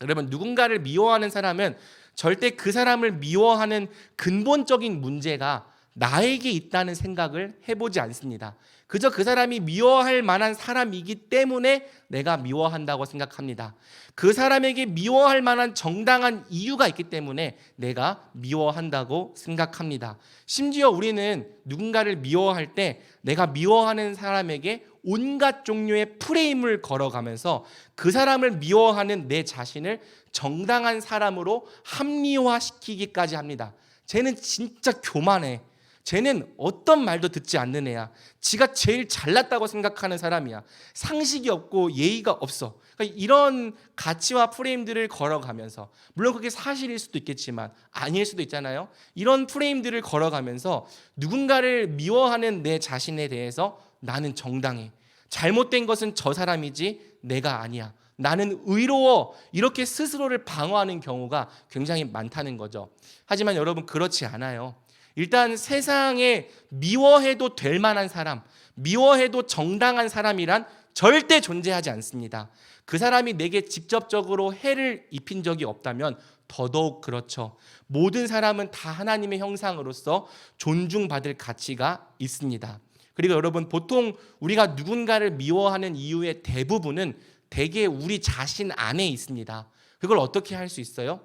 여러분, 누군가를 미워하는 사람은 절대 그 사람을 미워하는 근본적인 문제가 나에게 있다는 생각을 해보지 않습니다. 그저 그 사람이 미워할 만한 사람이기 때문에 내가 미워한다고 생각합니다. 그 사람에게 미워할 만한 정당한 이유가 있기 때문에 내가 미워한다고 생각합니다. 심지어 우리는 누군가를 미워할 때 내가 미워하는 사람에게 온갖 종류의 프레임을 걸어가면서 그 사람을 미워하는 내 자신을 정당한 사람으로 합리화시키기까지 합니다. 쟤는 진짜 교만해. 쟤는 어떤 말도 듣지 않는 애야. 지가 제일 잘났다고 생각하는 사람이야. 상식이 없고 예의가 없어. 그러니까 이런 가치와 프레임들을 걸어가면서, 물론 그게 사실일 수도 있겠지만 아닐 수도 있잖아요. 이런 프레임들을 걸어가면서 누군가를 미워하는 내 자신에 대해서 나는 정당해. 잘못된 것은 저 사람이지 내가 아니야. 나는 의로워. 이렇게 스스로를 방어하는 경우가 굉장히 많다는 거죠. 하지만 여러분, 그렇지 않아요. 일단 세상에 미워해도 될 만한 사람, 미워해도 정당한 사람이란 절대 존재하지 않습니다. 그 사람이 내게 직접적으로 해를 입힌 적이 없다면 더더욱 그렇죠. 모든 사람은 다 하나님의 형상으로서 존중받을 가치가 있습니다. 그리고 여러분, 보통 우리가 누군가를 미워하는 이유의 대부분은 대개 우리 자신 안에 있습니다. 그걸 어떻게 할 수 있어요?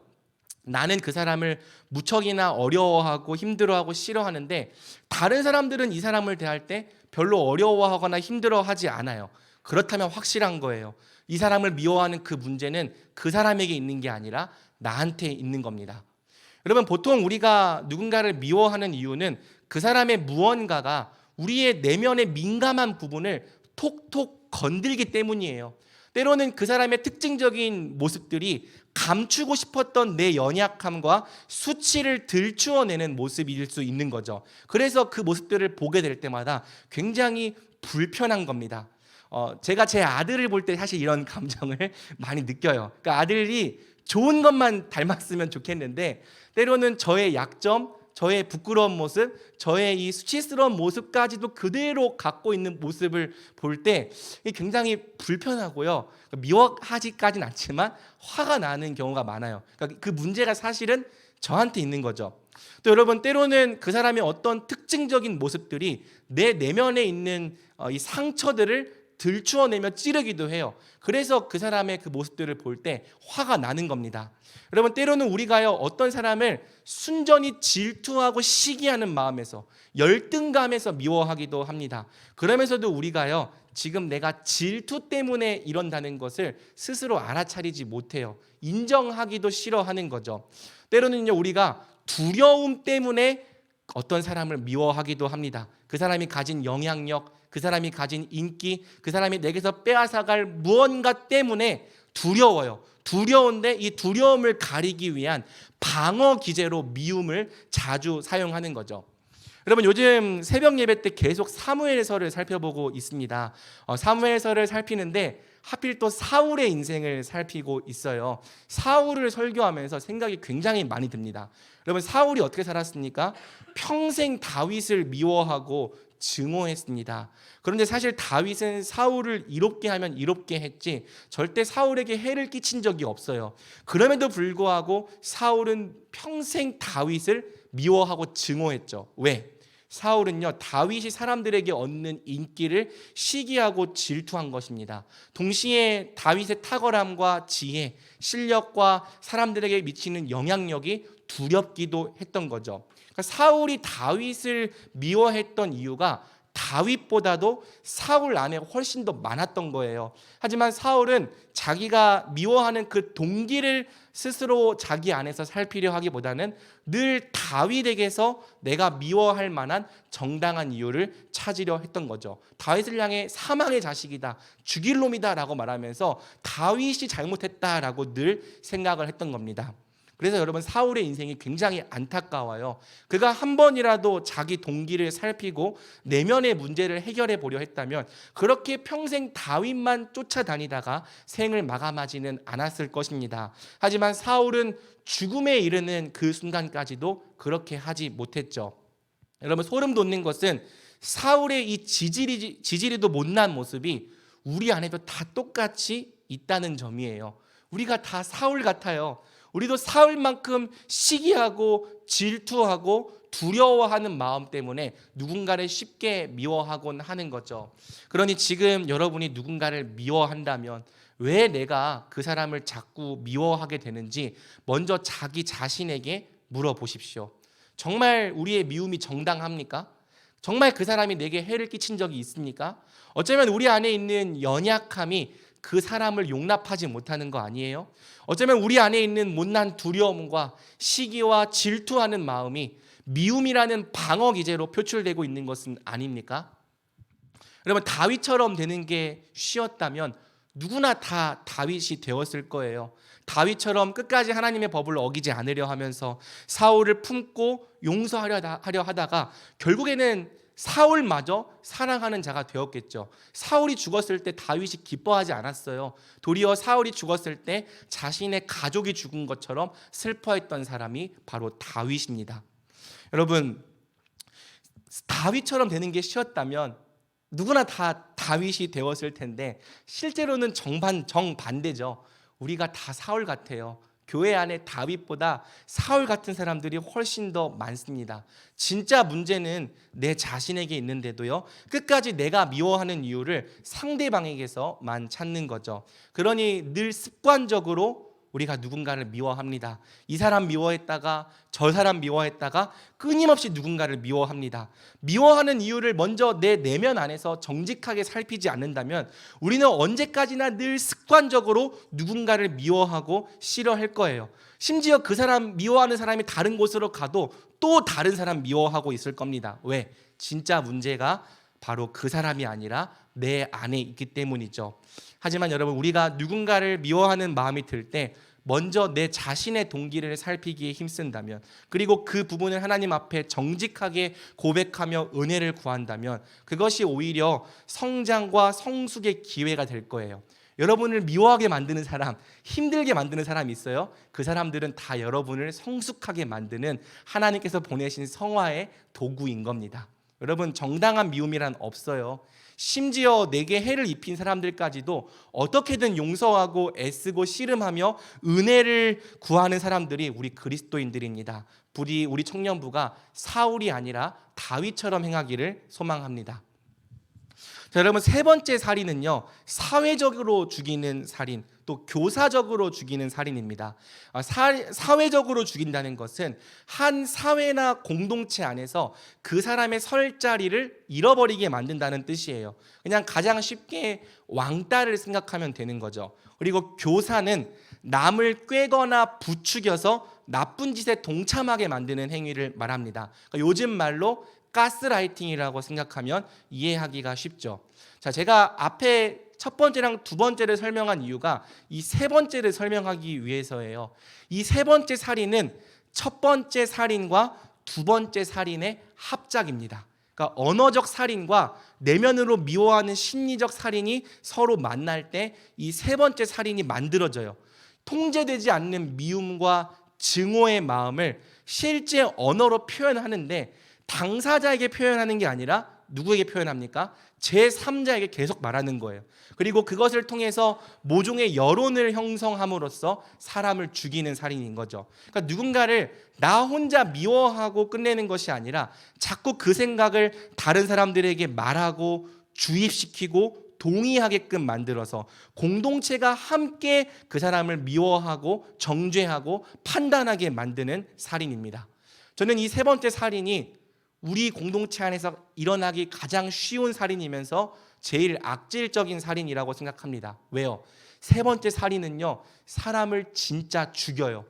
나는 그 사람을 무척이나 어려워하고 힘들어하고 싫어하는데 다른 사람들은 이 사람을 대할 때 별로 어려워하거나 힘들어하지 않아요. 그렇다면 확실한 거예요. 이 사람을 미워하는 그 문제는 그 사람에게 있는 게 아니라 나한테 있는 겁니다. 여러분, 보통 우리가 누군가를 미워하는 이유는 그 사람의 무언가가 우리의 내면의 민감한 부분을 톡톡 건들기 때문이에요. 때로는 그 사람의 특징적인 모습들이 감추고 싶었던 내 연약함과 수치를 들추어내는 모습일 수 있는 거죠. 그래서 그 모습들을 보게 될 때마다 굉장히 불편한 겁니다. 제가 제 아들을 볼 때 사실 이런 감정을 많이 느껴요. 그러니까 아들이 좋은 것만 닮았으면 좋겠는데 때로는 저의 약점, 저의 부끄러운 모습, 저의 이 수치스러운 모습까지도 그대로 갖고 있는 모습을 볼 때 굉장히 불편하고요. 미워하지까지는 않지만 화가 나는 경우가 많아요. 그러니까 그 문제가 사실은 저한테 있는 거죠. 또 여러분, 때로는 그 사람의 어떤 특징적인 모습들이 내 내면에 있는 이 상처들을 들추어내며 찌르기도 해요. 그래서 그 사람의 그 모습들을 볼 때 화가 나는 겁니다. 여러분, 때로는 우리가요, 어떤 사람을 순전히 질투하고 시기하는 마음에서, 열등감에서 미워하기도 합니다. 그러면서도 우리가요, 지금 내가 질투 때문에 이런다는 것을 스스로 알아차리지 못해요. 인정하기도 싫어하는 거죠. 때로는요, 우리가 두려움 때문에 어떤 사람을 미워하기도 합니다. 그 사람이 가진 영향력, 그 사람이 가진 인기, 그 사람이 내게서 빼앗아갈 무언가 때문에 두려워요. 두려운데 이 두려움을 가리기 위한 방어 기제로 미움을 자주 사용하는 거죠. 여러분, 요즘 새벽 예배 때 계속 사무엘서를 살펴보고 있습니다. 사무엘서를 살피는데 하필 또 사울의 인생을 살피고 있어요. 사울을 설교하면서 생각이 굉장히 많이 듭니다. 여러분, 사울이 어떻게 살았습니까? 평생 다윗을 미워하고 증오했습니다. 그런데 사실 다윗은 사울을 이롭게 하면 이롭게 했지 절대 사울에게 해를 끼친 적이 없어요. 그럼에도 불구하고 사울은 평생 다윗을 미워하고 증오했죠. 왜? 사울은요, 다윗이 사람들에게 얻는 인기를 시기하고 질투한 것입니다. 동시에 다윗의 탁월함과 지혜, 실력과 사람들에게 미치는 영향력이 두렵기도 했던 거죠. 그러니까 사울이 다윗을 미워했던 이유가 다윗보다도 사울 안에 훨씬 더 많았던 거예요. 하지만 사울은 자기가 미워하는 그 동기를 스스로 자기 안에서 살피려 하기보다는 늘 다윗에게서 내가 미워할 만한 정당한 이유를 찾으려 했던 거죠. 다윗을 향해 사망의 자식이다, 죽일 놈이다 라고 말하면서 다윗이 잘못했다라고 늘 생각을 했던 겁니다. 그래서 여러분, 사울의 인생이 굉장히 안타까워요. 그가 한 번이라도 자기 동기를 살피고 내면의 문제를 해결해 보려 했다면 그렇게 평생 다윗만 쫓아다니다가 생을 마감하지는 않았을 것입니다. 하지만 사울은 죽음에 이르는 그 순간까지도 그렇게 하지 못했죠. 여러분, 소름 돋는 것은 사울의 이 지지리도 못난 모습이 우리 안에도 다 똑같이 있다는 점이에요. 우리가 다 사울 같아요. 우리도 사울만큼 시기하고 질투하고 두려워하는 마음 때문에 누군가를 쉽게 미워하곤 하는 거죠. 그러니 지금 여러분이 누군가를 미워한다면 왜 내가 그 사람을 자꾸 미워하게 되는지 먼저 자기 자신에게 물어보십시오. 정말 우리의 미움이 정당합니까? 정말 그 사람이 내게 해를 끼친 적이 있습니까? 어쩌면 우리 안에 있는 연약함이 그 사람을 용납하지 못하는 거 아니에요? 어쩌면 우리 안에 있는 못난 두려움과 시기와 질투하는 마음이 미움이라는 방어 기제로 표출되고 있는 것은 아닙니까? 여러분, 다윗처럼 되는 게 쉬웠다면 누구나 다 다윗이 되었을 거예요. 다윗처럼 끝까지 하나님의 법을 어기지 않으려 하면서 사울을 품고 용서하려 하다가 결국에는 사울마저 사랑하는 자가 되었겠죠. 사울이 죽었을 때 다윗이 기뻐하지 않았어요. 도리어 사울이 죽었을 때 자신의 가족이 죽은 것처럼 슬퍼했던 사람이 바로 다윗입니다. 여러분, 다윗처럼 되는 게 쉬웠다면 누구나 다 다윗이 되었을 텐데 실제로는 정반대죠. 우리가 다 사울 같아요. 교회 안에 다윗보다 사울 같은 사람들이 훨씬 더 많습니다. 진짜 문제는 내 자신에게 있는데도요, 끝까지 내가 미워하는 이유를 상대방에게서만 찾는 거죠. 그러니 늘 습관적으로 우리가 누군가를 미워합니다. 이 사람 미워했다가 저 사람 미워했다가 끊임없이 누군가를 미워합니다. 미워하는 이유를 먼저 내 내면 안에서 정직하게 살피지 않는다면 우리는 언제까지나 늘 습관적으로 누군가를 미워하고 싫어할 거예요. 심지어 그 사람 미워하는 사람이 다른 곳으로 가도 또 다른 사람 미워하고 있을 겁니다. 왜? 진짜 문제가 바로 그 사람이 아니라 내 안에 있기 때문이죠. 하지만 여러분, 우리가 누군가를 미워하는 마음이 들 때 먼저 내 자신의 동기를 살피기에 힘쓴다면, 그리고 그 부분을 하나님 앞에 정직하게 고백하며 은혜를 구한다면 그것이 오히려 성장과 성숙의 기회가 될 거예요. 여러분을 미워하게 만드는 사람, 힘들게 만드는 사람이 있어요. 그 사람들은 다 여러분을 성숙하게 만드는 하나님께서 보내신 성화의 도구인 겁니다. 여러분, 정당한 미움이란 없어요. 심지어 내게 해를 입힌 사람들까지도 어떻게든 용서하고 애쓰고 씨름하며 은혜를 구하는 사람들이 우리 그리스도인들입니다. 부디 우리 청년부가 사울이 아니라 다윗처럼 행하기를 소망합니다. 자, 여러분, 세 번째 살인은요, 사회적으로 죽이는 살인, 또 교사적으로 죽이는 살인입니다. 사회적으로 죽인다는 것은 한 사회나 공동체 안에서 그 사람의 설 자리를 잃어버리게 만든다는 뜻이에요. 그냥 가장 쉽게 왕따를 생각하면 되는 거죠. 그리고 교사는 남을 꾀거나 부추겨서 나쁜 짓에 동참하게 만드는 행위를 말합니다. 그러니까 요즘 말로 가스라이팅이라고 생각하면 이해하기가 쉽죠. 자, 제가 앞에 첫 번째랑 두 번째를 설명한 이유가 이 세 번째를 설명하기 위해서예요. 이 세 번째 살인은 첫 번째 살인과 두 번째 살인의 합작입니다. 그러니까 언어적 살인과 내면으로 미워하는 심리적 살인이 서로 만날 때 이 세 번째 살인이 만들어져요. 통제되지 않는 미움과 증오의 마음을 실제 언어로 표현하는데 당사자에게 표현하는 게 아니라 누구에게 표현합니까? 제3자에게 계속 말하는 거예요. 그리고 그것을 통해서 모종의 여론을 형성함으로써 사람을 죽이는 살인인 거죠. 그러니까 누군가를 나 혼자 미워하고 끝내는 것이 아니라 자꾸 그 생각을 다른 사람들에게 말하고 주입시키고 동의하게끔 만들어서 공동체가 함께 그 사람을 미워하고 정죄하고 판단하게 만드는 살인입니다. 저는 이 세 번째 살인이 우리 공동체 안에서 일어나기 가장 쉬운 살인이면서 제일 악질적인 살인이라고 생각합니다. 왜요? 세 번째 살인은요, 사람을 진짜 죽여요.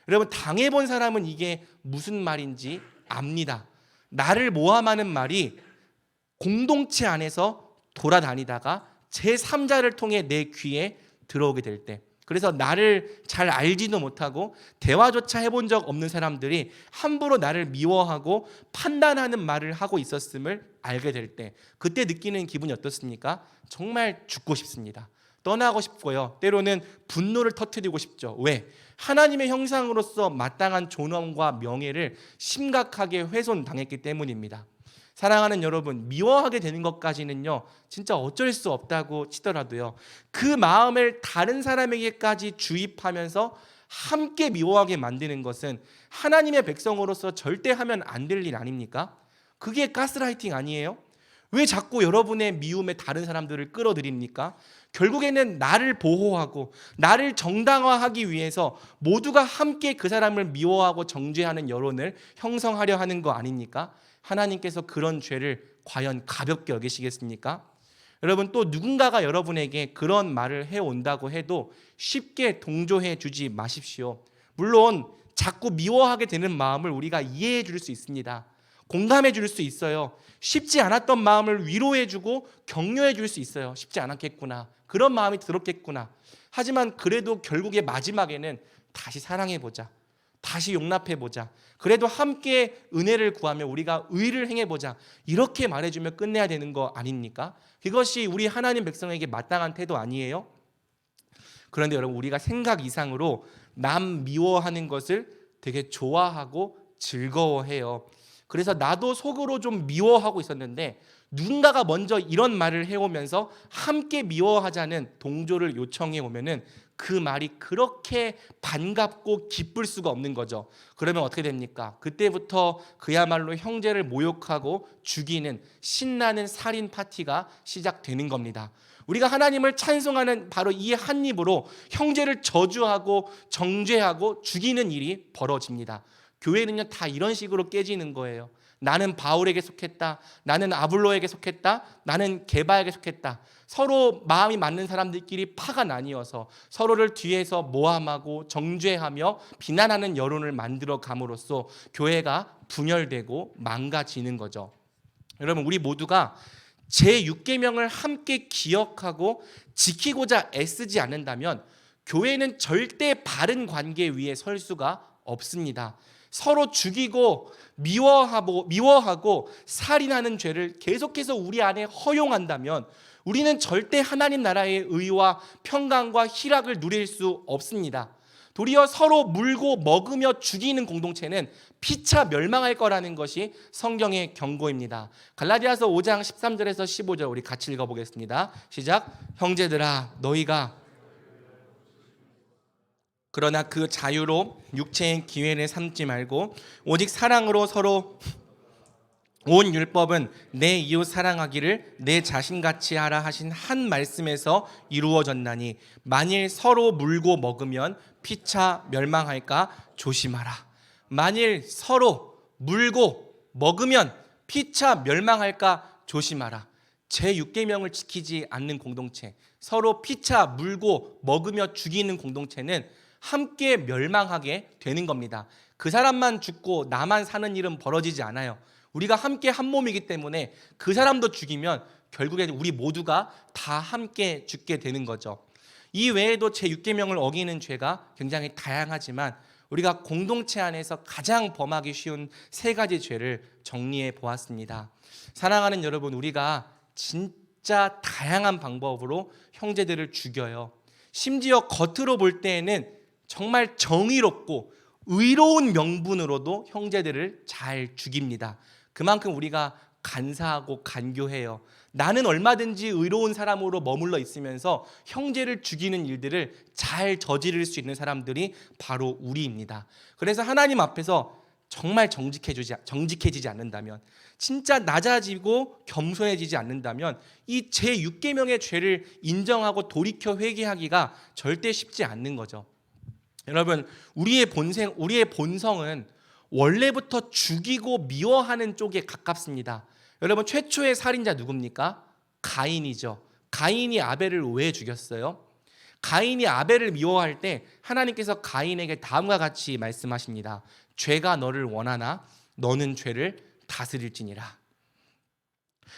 여러분, 당해본 사람은 이게 무슨 말인지 압니다. 나를 모함하는 말이 공동체 안에서 돌아다니다가 제3자를 통해 내 귀에 들어오게 될 때, 그래서 나를 잘 알지도 못하고 대화조차 해본 적 없는 사람들이 함부로 나를 미워하고 판단하는 말을 하고 있었음을 알게 될 때, 그때 느끼는 기분이 어떻습니까? 정말 죽고 싶습니다. 떠나고 싶고요, 때로는 분노를 터뜨리고 싶죠. 왜? 하나님의 형상으로서 마땅한 존엄과 명예를 심각하게 훼손당했기 때문입니다. 사랑하는 여러분, 미워하게 되는 것까지는요, 진짜 어쩔 수 없다고 치더라도요, 그 마음을 다른 사람에게까지 주입하면서 함께 미워하게 만드는 것은 하나님의 백성으로서 절대 하면 안 될 일 아닙니까? 그게 가스라이팅 아니에요? 왜 자꾸 여러분의 미움에 다른 사람들을 끌어들입니까? 결국에는 나를 보호하고 나를 정당화하기 위해서 모두가 함께 그 사람을 미워하고 정죄하는 여론을 형성하려 하는 거 아닙니까? 하나님께서 그런 죄를 과연 가볍게 여기시겠습니까? 여러분, 또 누군가가 여러분에게 그런 말을 해온다고 해도 쉽게 동조해 주지 마십시오. 물론 자꾸 미워하게 되는 마음을 우리가 이해해 줄 수 있습니다. 공감해 줄 수 있어요. 쉽지 않았던 마음을 위로해 주고 격려해 줄 수 있어요. 쉽지 않았겠구나, 그런 마음이 들었겠구나. 하지만 그래도 결국에 마지막에는 다시 사랑해보자, 다시 용납해보자, 그래도 함께 은혜를 구하며 우리가 의를 행해보자, 이렇게 말해주며 끝내야 되는 거 아닙니까? 그것이 우리 하나님 백성에게 마땅한 태도 아니에요? 그런데 여러분, 우리가 생각 이상으로 남 미워하는 것을 되게 좋아하고 즐거워해요. 그래서 나도 속으로 좀 미워하고 있었는데 누군가가 먼저 이런 말을 해오면서 함께 미워하자는 동조를 요청해 오면은 그 말이 그렇게 반갑고 기쁠 수가 없는 거죠. 그러면 어떻게 됩니까? 그때부터 그야말로 형제를 모욕하고 죽이는 신나는 살인 파티가 시작되는 겁니다. 우리가 하나님을 찬송하는 바로 이 한 입으로 형제를 저주하고 정죄하고 죽이는 일이 벌어집니다. 교회는요, 다 이런 식으로 깨지는 거예요. 나는 바울에게 속했다, 나는 아볼로에게 속했다, 나는 게바에게 속했다. 서로 마음이 맞는 사람들끼리 파가 나뉘어서 서로를 뒤에서 모함하고 정죄하며 비난하는 여론을 만들어 감으로써 교회가 분열되고 망가지는 거죠. 여러분, 우리 모두가 제6계명을 함께 기억하고 지키고자 애쓰지 않는다면 교회는 절대 바른 관계 위에 설 수가 없습니다. 서로 죽이고 미워하고 살인하는 죄를 계속해서 우리 안에 허용한다면 우리는 절대 하나님 나라의 의와 평강과 희락을 누릴 수 없습니다. 도리어 서로 물고 먹으며 죽이는 공동체는 피차 멸망할 거라는 것이 성경의 경고입니다. 갈라디아서 5장 13절에서 15절 우리 같이 읽어보겠습니다. 시작. 형제들아, 너희가 그러나 그 자유로 육체의 기회를 삼지 말고 오직 사랑으로 서로, 온 율법은 내 이웃 사랑하기를 내 자신같이 하라 하신 한 말씀에서 이루어졌나니 만일 서로 물고 먹으면 피차 멸망할까 조심하라. 만일 서로 물고 먹으면 피차 멸망할까 조심하라. 제6계명을 지키지 않는 공동체, 서로 피차 물고 먹으며 죽이는 공동체는 함께 멸망하게 되는 겁니다. 그 사람만 죽고 나만 사는 일은 벌어지지 않아요. 우리가 함께 한 몸이기 때문에 그 사람도 죽이면 결국에 우리 모두가 다 함께 죽게 되는 거죠. 이 외에도 제6계명을 어기는 죄가 굉장히 다양하지만 우리가 공동체 안에서 가장 범하기 쉬운 세 가지 죄를 정리해 보았습니다. 사랑하는 여러분, 우리가 진짜 다양한 방법으로 형제들을 죽여요. 심지어 겉으로 볼 때에는 정말 정의롭고 의로운 명분으로도 형제들을 잘 죽입니다. 그만큼 우리가 간사하고 간교해요. 나는 얼마든지 의로운 사람으로 머물러 있으면서 형제를 죽이는 일들을 잘 저지를 수 있는 사람들이 바로 우리입니다. 그래서 하나님 앞에서 정말 정직해지지 않는다면, 진짜 낮아지고 겸손해지지 않는다면 이 제6계명의 죄를 인정하고 돌이켜 회개하기가 절대 쉽지 않는 거죠. 여러분, 우리의 본성은 원래부터 죽이고 미워하는 쪽에 가깝습니다. 여러분, 최초의 살인자 누굽니까? 가인이죠. 가인이 아벨을 왜 죽였어요? 가인이 아벨을 미워할 때 하나님께서 가인에게 다음과 같이 말씀하십니다. 죄가 너를 원하나 너는 죄를 다스릴지니라.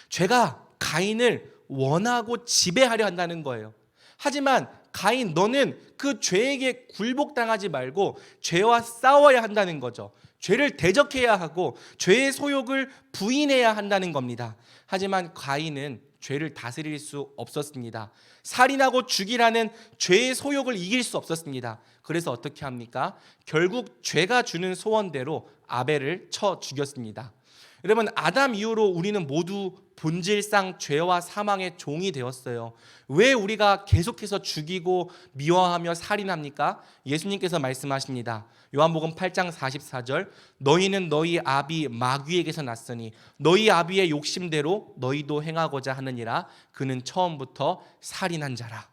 죄가 가인을 원하고 지배하려 한다는 거예요. 하지만 가인, 너는 그 죄에게 굴복당하지 말고 죄와 싸워야 한다는 거죠. 죄를 대적해야 하고 죄의 소욕을 부인해야 한다는 겁니다. 하지만 가인은 죄를 다스릴 수 없었습니다. 살인하고 죽이라는 죄의 소욕을 이길 수 없었습니다. 그래서 어떻게 합니까? 결국 죄가 주는 소원대로 아벨을 쳐 죽였습니다. 여러분, 아담 이후로 우리는 모두 본질상 죄와 사망의 종이 되었어요. 왜 우리가 계속해서 죽이고 미워하며 살인합니까? 예수님께서 말씀하십니다. 요한복음 8장 44절, 너희는 너희 아비 마귀에게서 났으니 너희 아비의 욕심대로 너희도 행하고자 하느니라. 그는 처음부터 살인한 자라.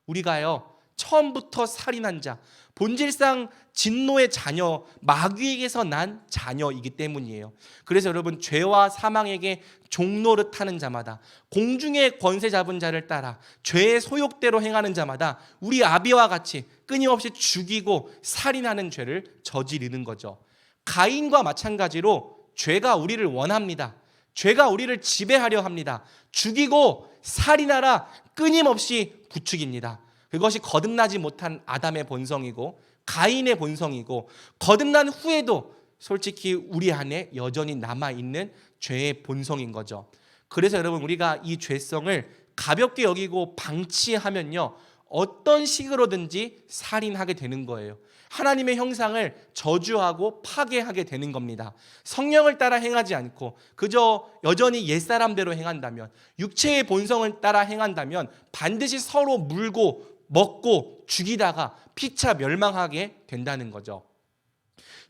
우리가요, 처음부터 살인한 자, 본질상 진노의 자녀, 마귀에게서 난 자녀이기 때문이에요. 그래서 여러분, 죄와 사망에게 종노릇하는 자마다, 공중의 권세 잡은 자를 따라 죄의 소욕대로 행하는 자마다 우리 아비와 같이 끊임없이 죽이고 살인하는 죄를 저지르는 거죠. 가인과 마찬가지로 죄가 우리를 원합니다. 죄가 우리를 지배하려 합니다. 죽이고 살인하라 끊임없이 부추깁니다. 그것이 거듭나지 못한 아담의 본성이고 가인의 본성이고, 거듭난 후에도 솔직히 우리 안에 여전히 남아있는 죄의 본성인 거죠. 그래서 여러분, 우리가 이 죄성을 가볍게 여기고 방치하면요, 어떤 식으로든지 살인하게 되는 거예요. 하나님의 형상을 저주하고 파괴하게 되는 겁니다. 성령을 따라 행하지 않고 그저 여전히 옛사람대로 행한다면, 육체의 본성을 따라 행한다면 반드시 서로 물고 먹고 죽이다가 피차 멸망하게 된다는 거죠.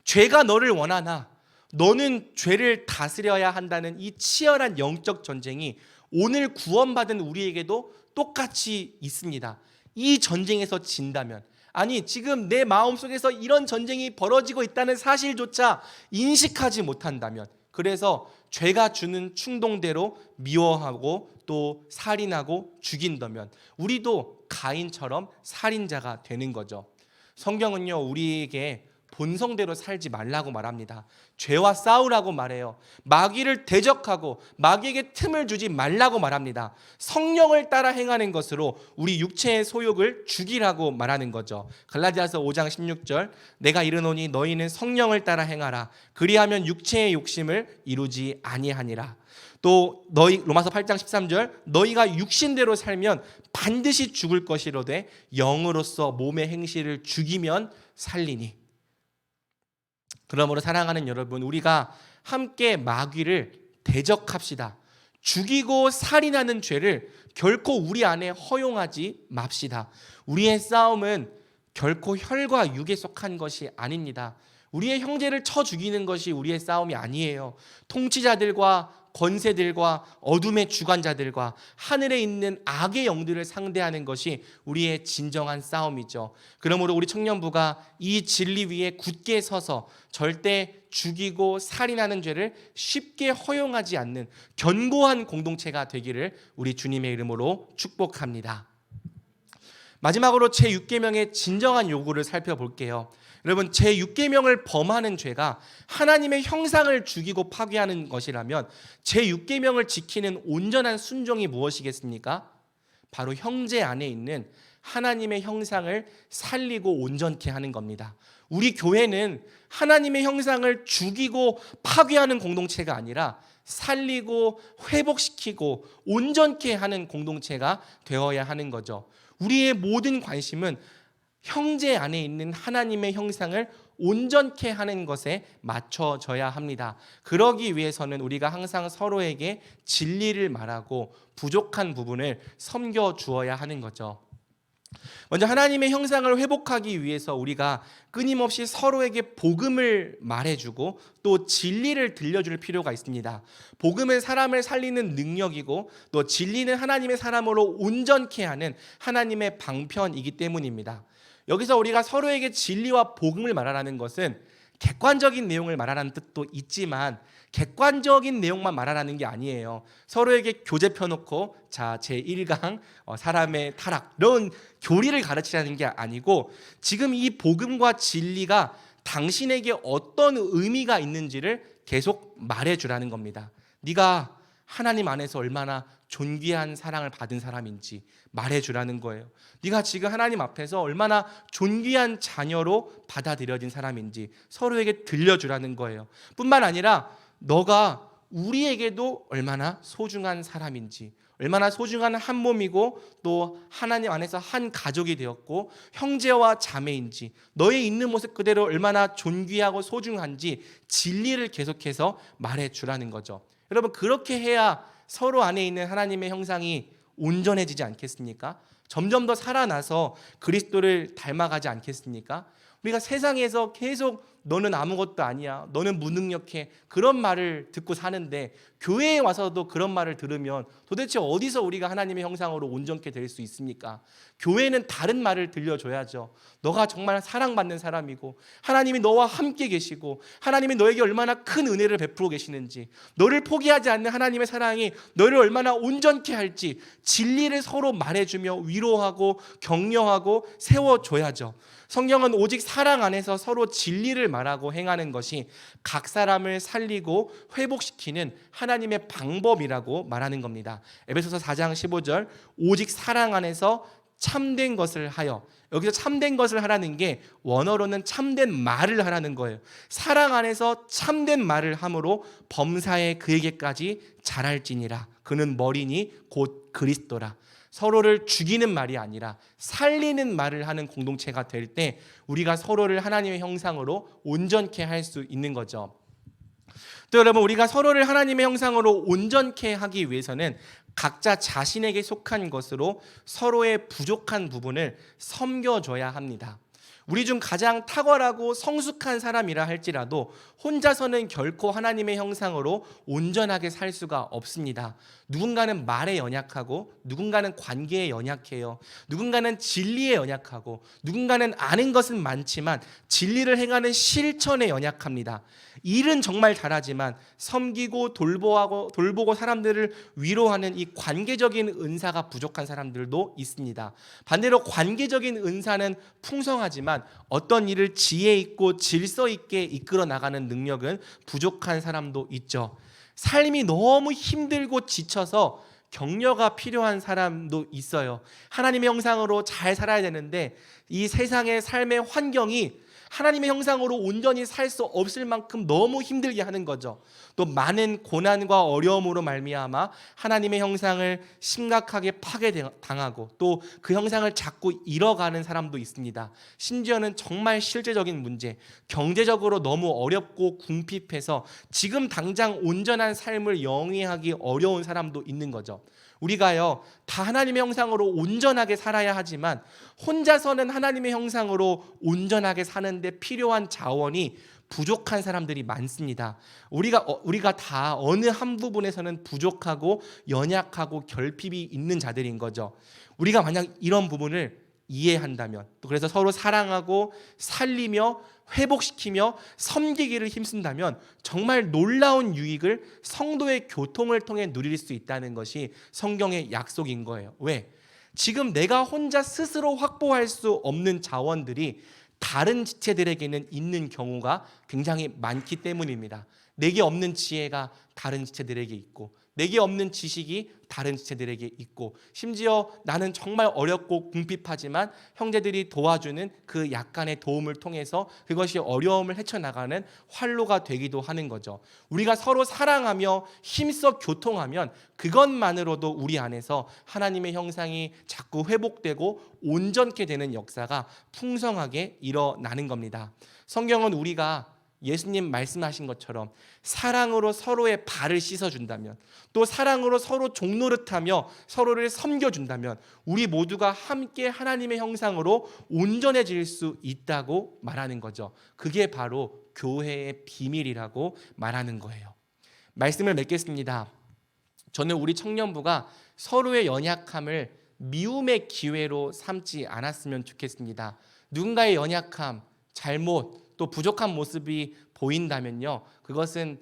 죄가 너를 원하나 너는 죄를 다스려야 한다는 이 치열한 영적 전쟁이 오늘 구원받은 우리에게도 똑같이 있습니다. 이 전쟁에서 진다면, 아니 지금 내 마음속에서 이런 전쟁이 벌어지고 있다는 사실조차 인식하지 못한다면, 그래서 죄가 주는 충동대로 미워하고 또 살인하고 죽인다면 우리도 가인처럼 살인자가 되는 거죠. 성경은요, 우리에게 본성대로 살지 말라고 말합니다. 죄와 싸우라고 말해요. 마귀를 대적하고 마귀에게 틈을 주지 말라고 말합니다. 성령을 따라 행하는 것으로 우리 육체의 소욕을 죽이라고 말하는 거죠. 갈라디아서 5장 16절, 내가 이르노니 너희는 성령을 따라 행하라. 그리하면 육체의 욕심을 이루지 아니하니라. 또 너희 로마서 8장 13절, 너희가 육신대로 살면 반드시 죽을 것이로되 영으로서 몸의 행실을 죽이면 살리니. 그러므로 사랑하는 여러분, 우리가 함께 마귀를 대적합시다. 죽이고 살인하는 죄를 결코 우리 안에 허용하지 맙시다. 우리의 싸움은 결코 혈과 육에 속한 것이 아닙니다. 우리의 형제를 쳐 죽이는 것이 우리의 싸움이 아니에요. 통치자들과 권세들과 어둠의 주관자들과 하늘에 있는 악의 영들을 상대하는 것이 우리의 진정한 싸움이죠. 그러므로 우리 청년부가 이 진리 위에 굳게 서서 절대 죽이고 살인하는 죄를 쉽게 허용하지 않는 견고한 공동체가 되기를 우리 주님의 이름으로 축복합니다. 마지막으로 제6계명의 진정한 요구를 살펴볼게요. 여러분, 제6계명을 범하는 죄가 하나님의 형상을 죽이고 파괴하는 것이라면 제6계명을 지키는 온전한 순종이 무엇이겠습니까? 바로 형제 안에 있는 하나님의 형상을 살리고 온전케 하는 겁니다. 우리 교회는 하나님의 형상을 죽이고 파괴하는 공동체가 아니라 살리고 회복시키고 온전케 하는 공동체가 되어야 하는 거죠. 우리의 모든 관심은 형제 안에 있는 하나님의 형상을 온전케 하는 것에 맞춰져야 합니다. 그러기 위해서는 우리가 항상 서로에게 진리를 말하고 부족한 부분을 섬겨 주어야 하는 거죠. 먼저 하나님의 형상을 회복하기 위해서 우리가 끊임없이 서로에게 복음을 말해주고 또 진리를 들려줄 필요가 있습니다. 복음은 사람을 살리는 능력이고 또 진리는 하나님의 사람으로 온전케 하는 하나님의 방편이기 때문입니다. 여기서 우리가 서로에게 진리와 복음을 말하라는 것은 객관적인 내용을 말하라는 뜻도 있지만 객관적인 내용만 말하라는 게 아니에요. 서로에게 교재 펴놓고 자 제1강 사람의 타락 이런 교리를 가르치라는 게 아니고 지금 이 복음과 진리가 당신에게 어떤 의미가 있는지를 계속 말해주라는 겁니다. 네가 하나님 안에서 얼마나 존귀한 사랑을 받은 사람인지 말해주라는 거예요. 네가 지금 하나님 앞에서 얼마나 존귀한 자녀로 받아들여진 사람인지 서로에게 들려주라는 거예요. 뿐만 아니라 너가 우리에게도 얼마나 소중한 사람인지, 얼마나 소중한 한 몸이고 또 하나님 안에서 한 가족이 되었고 형제와 자매인지, 너의 있는 모습 그대로 얼마나 존귀하고 소중한지 진리를 계속해서 말해주라는 거죠. 여러분, 그렇게 해야 서로 안에 있는 하나님의 형상이 온전해지지 않겠습니까? 점점 더 살아나서 그리스도를 닮아가지 않겠습니까? 우리가 세상에서 계속 너는 아무것도 아니야, 너는 무능력해, 그런 말을 듣고 사는데 교회에 와서도 그런 말을 들으면 도대체 어디서 우리가 하나님의 형상으로 온전케 될 수 있습니까? 교회는 다른 말을 들려줘야죠. 너가 정말 사랑받는 사람이고 하나님이 너와 함께 계시고 하나님이 너에게 얼마나 큰 은혜를 베풀어 계시는지, 너를 포기하지 않는 하나님의 사랑이 너를 얼마나 온전케 할지 진리를 서로 말해주며 위로하고 격려하고 세워줘야죠. 성경은 오직 사랑 안에서 서로 진리를 말하고 행하는 것이 각 사람을 살리고 회복시키는 하나님의 방법이라고 말하는 겁니다. 에베소서 4장 15절, 오직 사랑 안에서 참된 것을 하여, 여기서 참된 것을 하라는 게 원어로는 참된 말을 하라는 거예요. 사랑 안에서 참된 말을 함으로 범사에 그에게까지 자랄지니라. 그는 머리니 곧 그리스도라. 서로를 죽이는 말이 아니라 살리는 말을 하는 공동체가 될 때 우리가 서로를 하나님의 형상으로 온전케 할 수 있는 거죠. 또 여러분, 우리가 서로를 하나님의 형상으로 온전케 하기 위해서는 각자 자신에게 속한 것으로 서로의 부족한 부분을 섬겨줘야 합니다. 우리 중 가장 탁월하고 성숙한 사람이라 할지라도 혼자서는 결코 하나님의 형상으로 온전하게 살 수가 없습니다. 누군가는 말에 연약하고 누군가는 관계에 연약해요. 누군가는 진리에 연약하고 누군가는 아는 것은 많지만 진리를 행하는 실천에 연약합니다. 일은 정말 잘하지만 섬기고 돌보고 사람들을 위로하는 이 관계적인 은사가 부족한 사람들도 있습니다. 반대로 관계적인 은사는 풍성하지만 어떤 일을 지혜 있고 질서 있게 이끌어 나가는 능력은 부족한 사람도 있죠. 삶이 너무 힘들고 지쳐서 격려가 필요한 사람도 있어요. 하나님의 형상으로 잘 살아야 되는데 이 세상의 삶의 환경이 하나님의 형상으로 온전히 살 수 없을 만큼 너무 힘들게 하는 거죠. 또 많은 고난과 어려움으로 말미암아 하나님의 형상을 심각하게 파괴당하고 또 그 형상을 자꾸 잃어가는 사람도 있습니다. 심지어는 정말 실제적인 문제, 경제적으로 너무 어렵고 궁핍해서 지금 당장 온전한 삶을 영위하기 어려운 사람도 있는 거죠. 우리가요 다 하나님의 형상으로 온전하게 살아야 하지만 혼자서는 하나님의 형상으로 온전하게 사는데 필요한 자원이 부족한 사람들이 많습니다. 우리가 다 어느 한 부분에서는 부족하고 연약하고 결핍이 있는 자들인 거죠. 우리가 만약 이런 부분을 이해한다면, 또 그래서 서로 사랑하고 살리며 회복시키며 섬기기를 힘쓴다면 정말 놀라운 유익을 성도의 교통을 통해 누릴 수 있다는 것이 성경의 약속인 거예요. 왜? 지금 내가 혼자 스스로 확보할 수 없는 자원들이 다른 지체들에게는 있는 경우가 굉장히 많기 때문입니다. 내게 없는 지혜가 다른 지체들에게 있고 내게 없는 지식이 다른 지체들에게 있고 심지어 나는 정말 어렵고 궁핍하지만 형제들이 도와주는 그 약간의 도움을 통해서 그것이 어려움을 헤쳐나가는 활로가 되기도 하는 거죠. 우리가 서로 사랑하며 힘써 교통하면 그것만으로도 우리 안에서 하나님의 형상이 자꾸 회복되고 온전케 되는 역사가 풍성하게 일어나는 겁니다. 성경은 우리가 예수님 말씀하신 것처럼 사랑으로 서로의 발을 씻어준다면, 또 사랑으로 서로 종노릇하며 서로를 섬겨준다면 우리 모두가 함께 하나님의 형상으로 온전해질 수 있다고 말하는 거죠. 그게 바로 교회의 비밀이라고 말하는 거예요. 말씀을 맺겠습니다. 저는 우리 청년부가 서로의 연약함을 미움의 기회로 삼지 않았으면 좋겠습니다. 누군가의 연약함, 잘못, 또 부족한 모습이 보인다면요, 그것은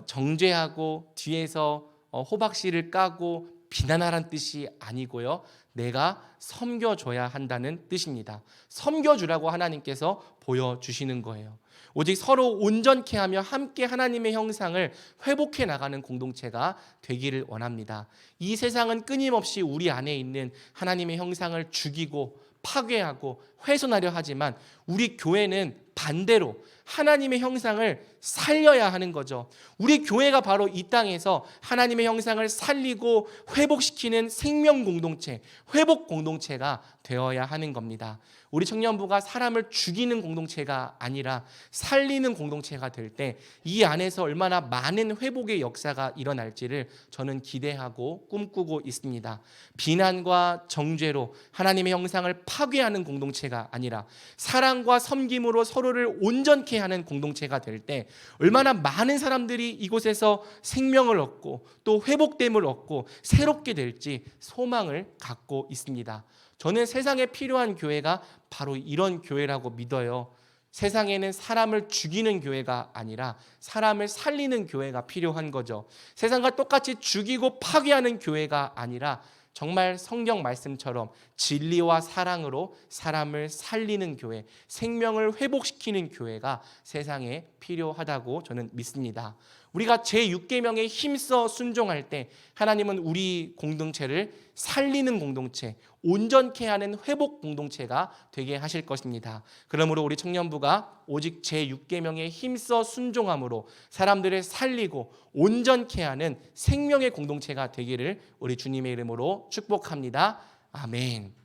정죄하고 뒤에서 호박씨를 까고 비난하라는 뜻이 아니고요, 내가 섬겨줘야 한다는 뜻입니다. 섬겨주라고 하나님께서 보여주시는 거예요. 오직 서로 온전케 하며 함께 하나님의 형상을 회복해 나가는 공동체가 되기를 원합니다. 이 세상은 끊임없이 우리 안에 있는 하나님의 형상을 죽이고 파괴하고 훼손하려 하지만 우리 교회는 반대로 하나님의 형상을 살려야 하는 거죠. 우리 교회가 바로 이 땅에서 하나님의 형상을 살리고 회복시키는 생명 공동체, 회복 공동체가 되어야 하는 겁니다. 우리 청년부가 사람을 죽이는 공동체가 아니라 살리는 공동체가 될 때 이 안에서 얼마나 많은 회복의 역사가 일어날지를 저는 기대하고 꿈꾸고 있습니다. 비난과 정죄로 하나님의 형상을 파괴하는 공동체가 아니라 사랑과 섬김으로 서로를 온전케 하는 공동체가 될 때 얼마나 많은 사람들이 이곳에서 생명을 얻고 또 회복됨을 얻고 새롭게 될지 소망을 갖고 있습니다. 저는 세상에 필요한 교회가 바로 이런 교회라고 믿어요. 세상에는 사람을 죽이는 교회가 아니라 사람을 살리는 교회가 필요한 거죠. 세상과 똑같이 죽이고 파괴하는 교회가 아니라 정말 성경 말씀처럼 진리와 사랑으로 사람을 살리는 교회, 생명을 회복시키는 교회가 세상에 필요하다고 저는 믿습니다. 우리가 제6계명에 힘써 순종할 때 하나님은 우리 공동체를 살리는 공동체, 온전케 하는 회복 공동체가 되게 하실 것입니다. 그러므로 우리 청년부가 오직 제6계명에 힘써 순종함으로 사람들을 살리고 온전케 하는 생명의 공동체가 되기를 우리 주님의 이름으로 축복합니다. 아멘.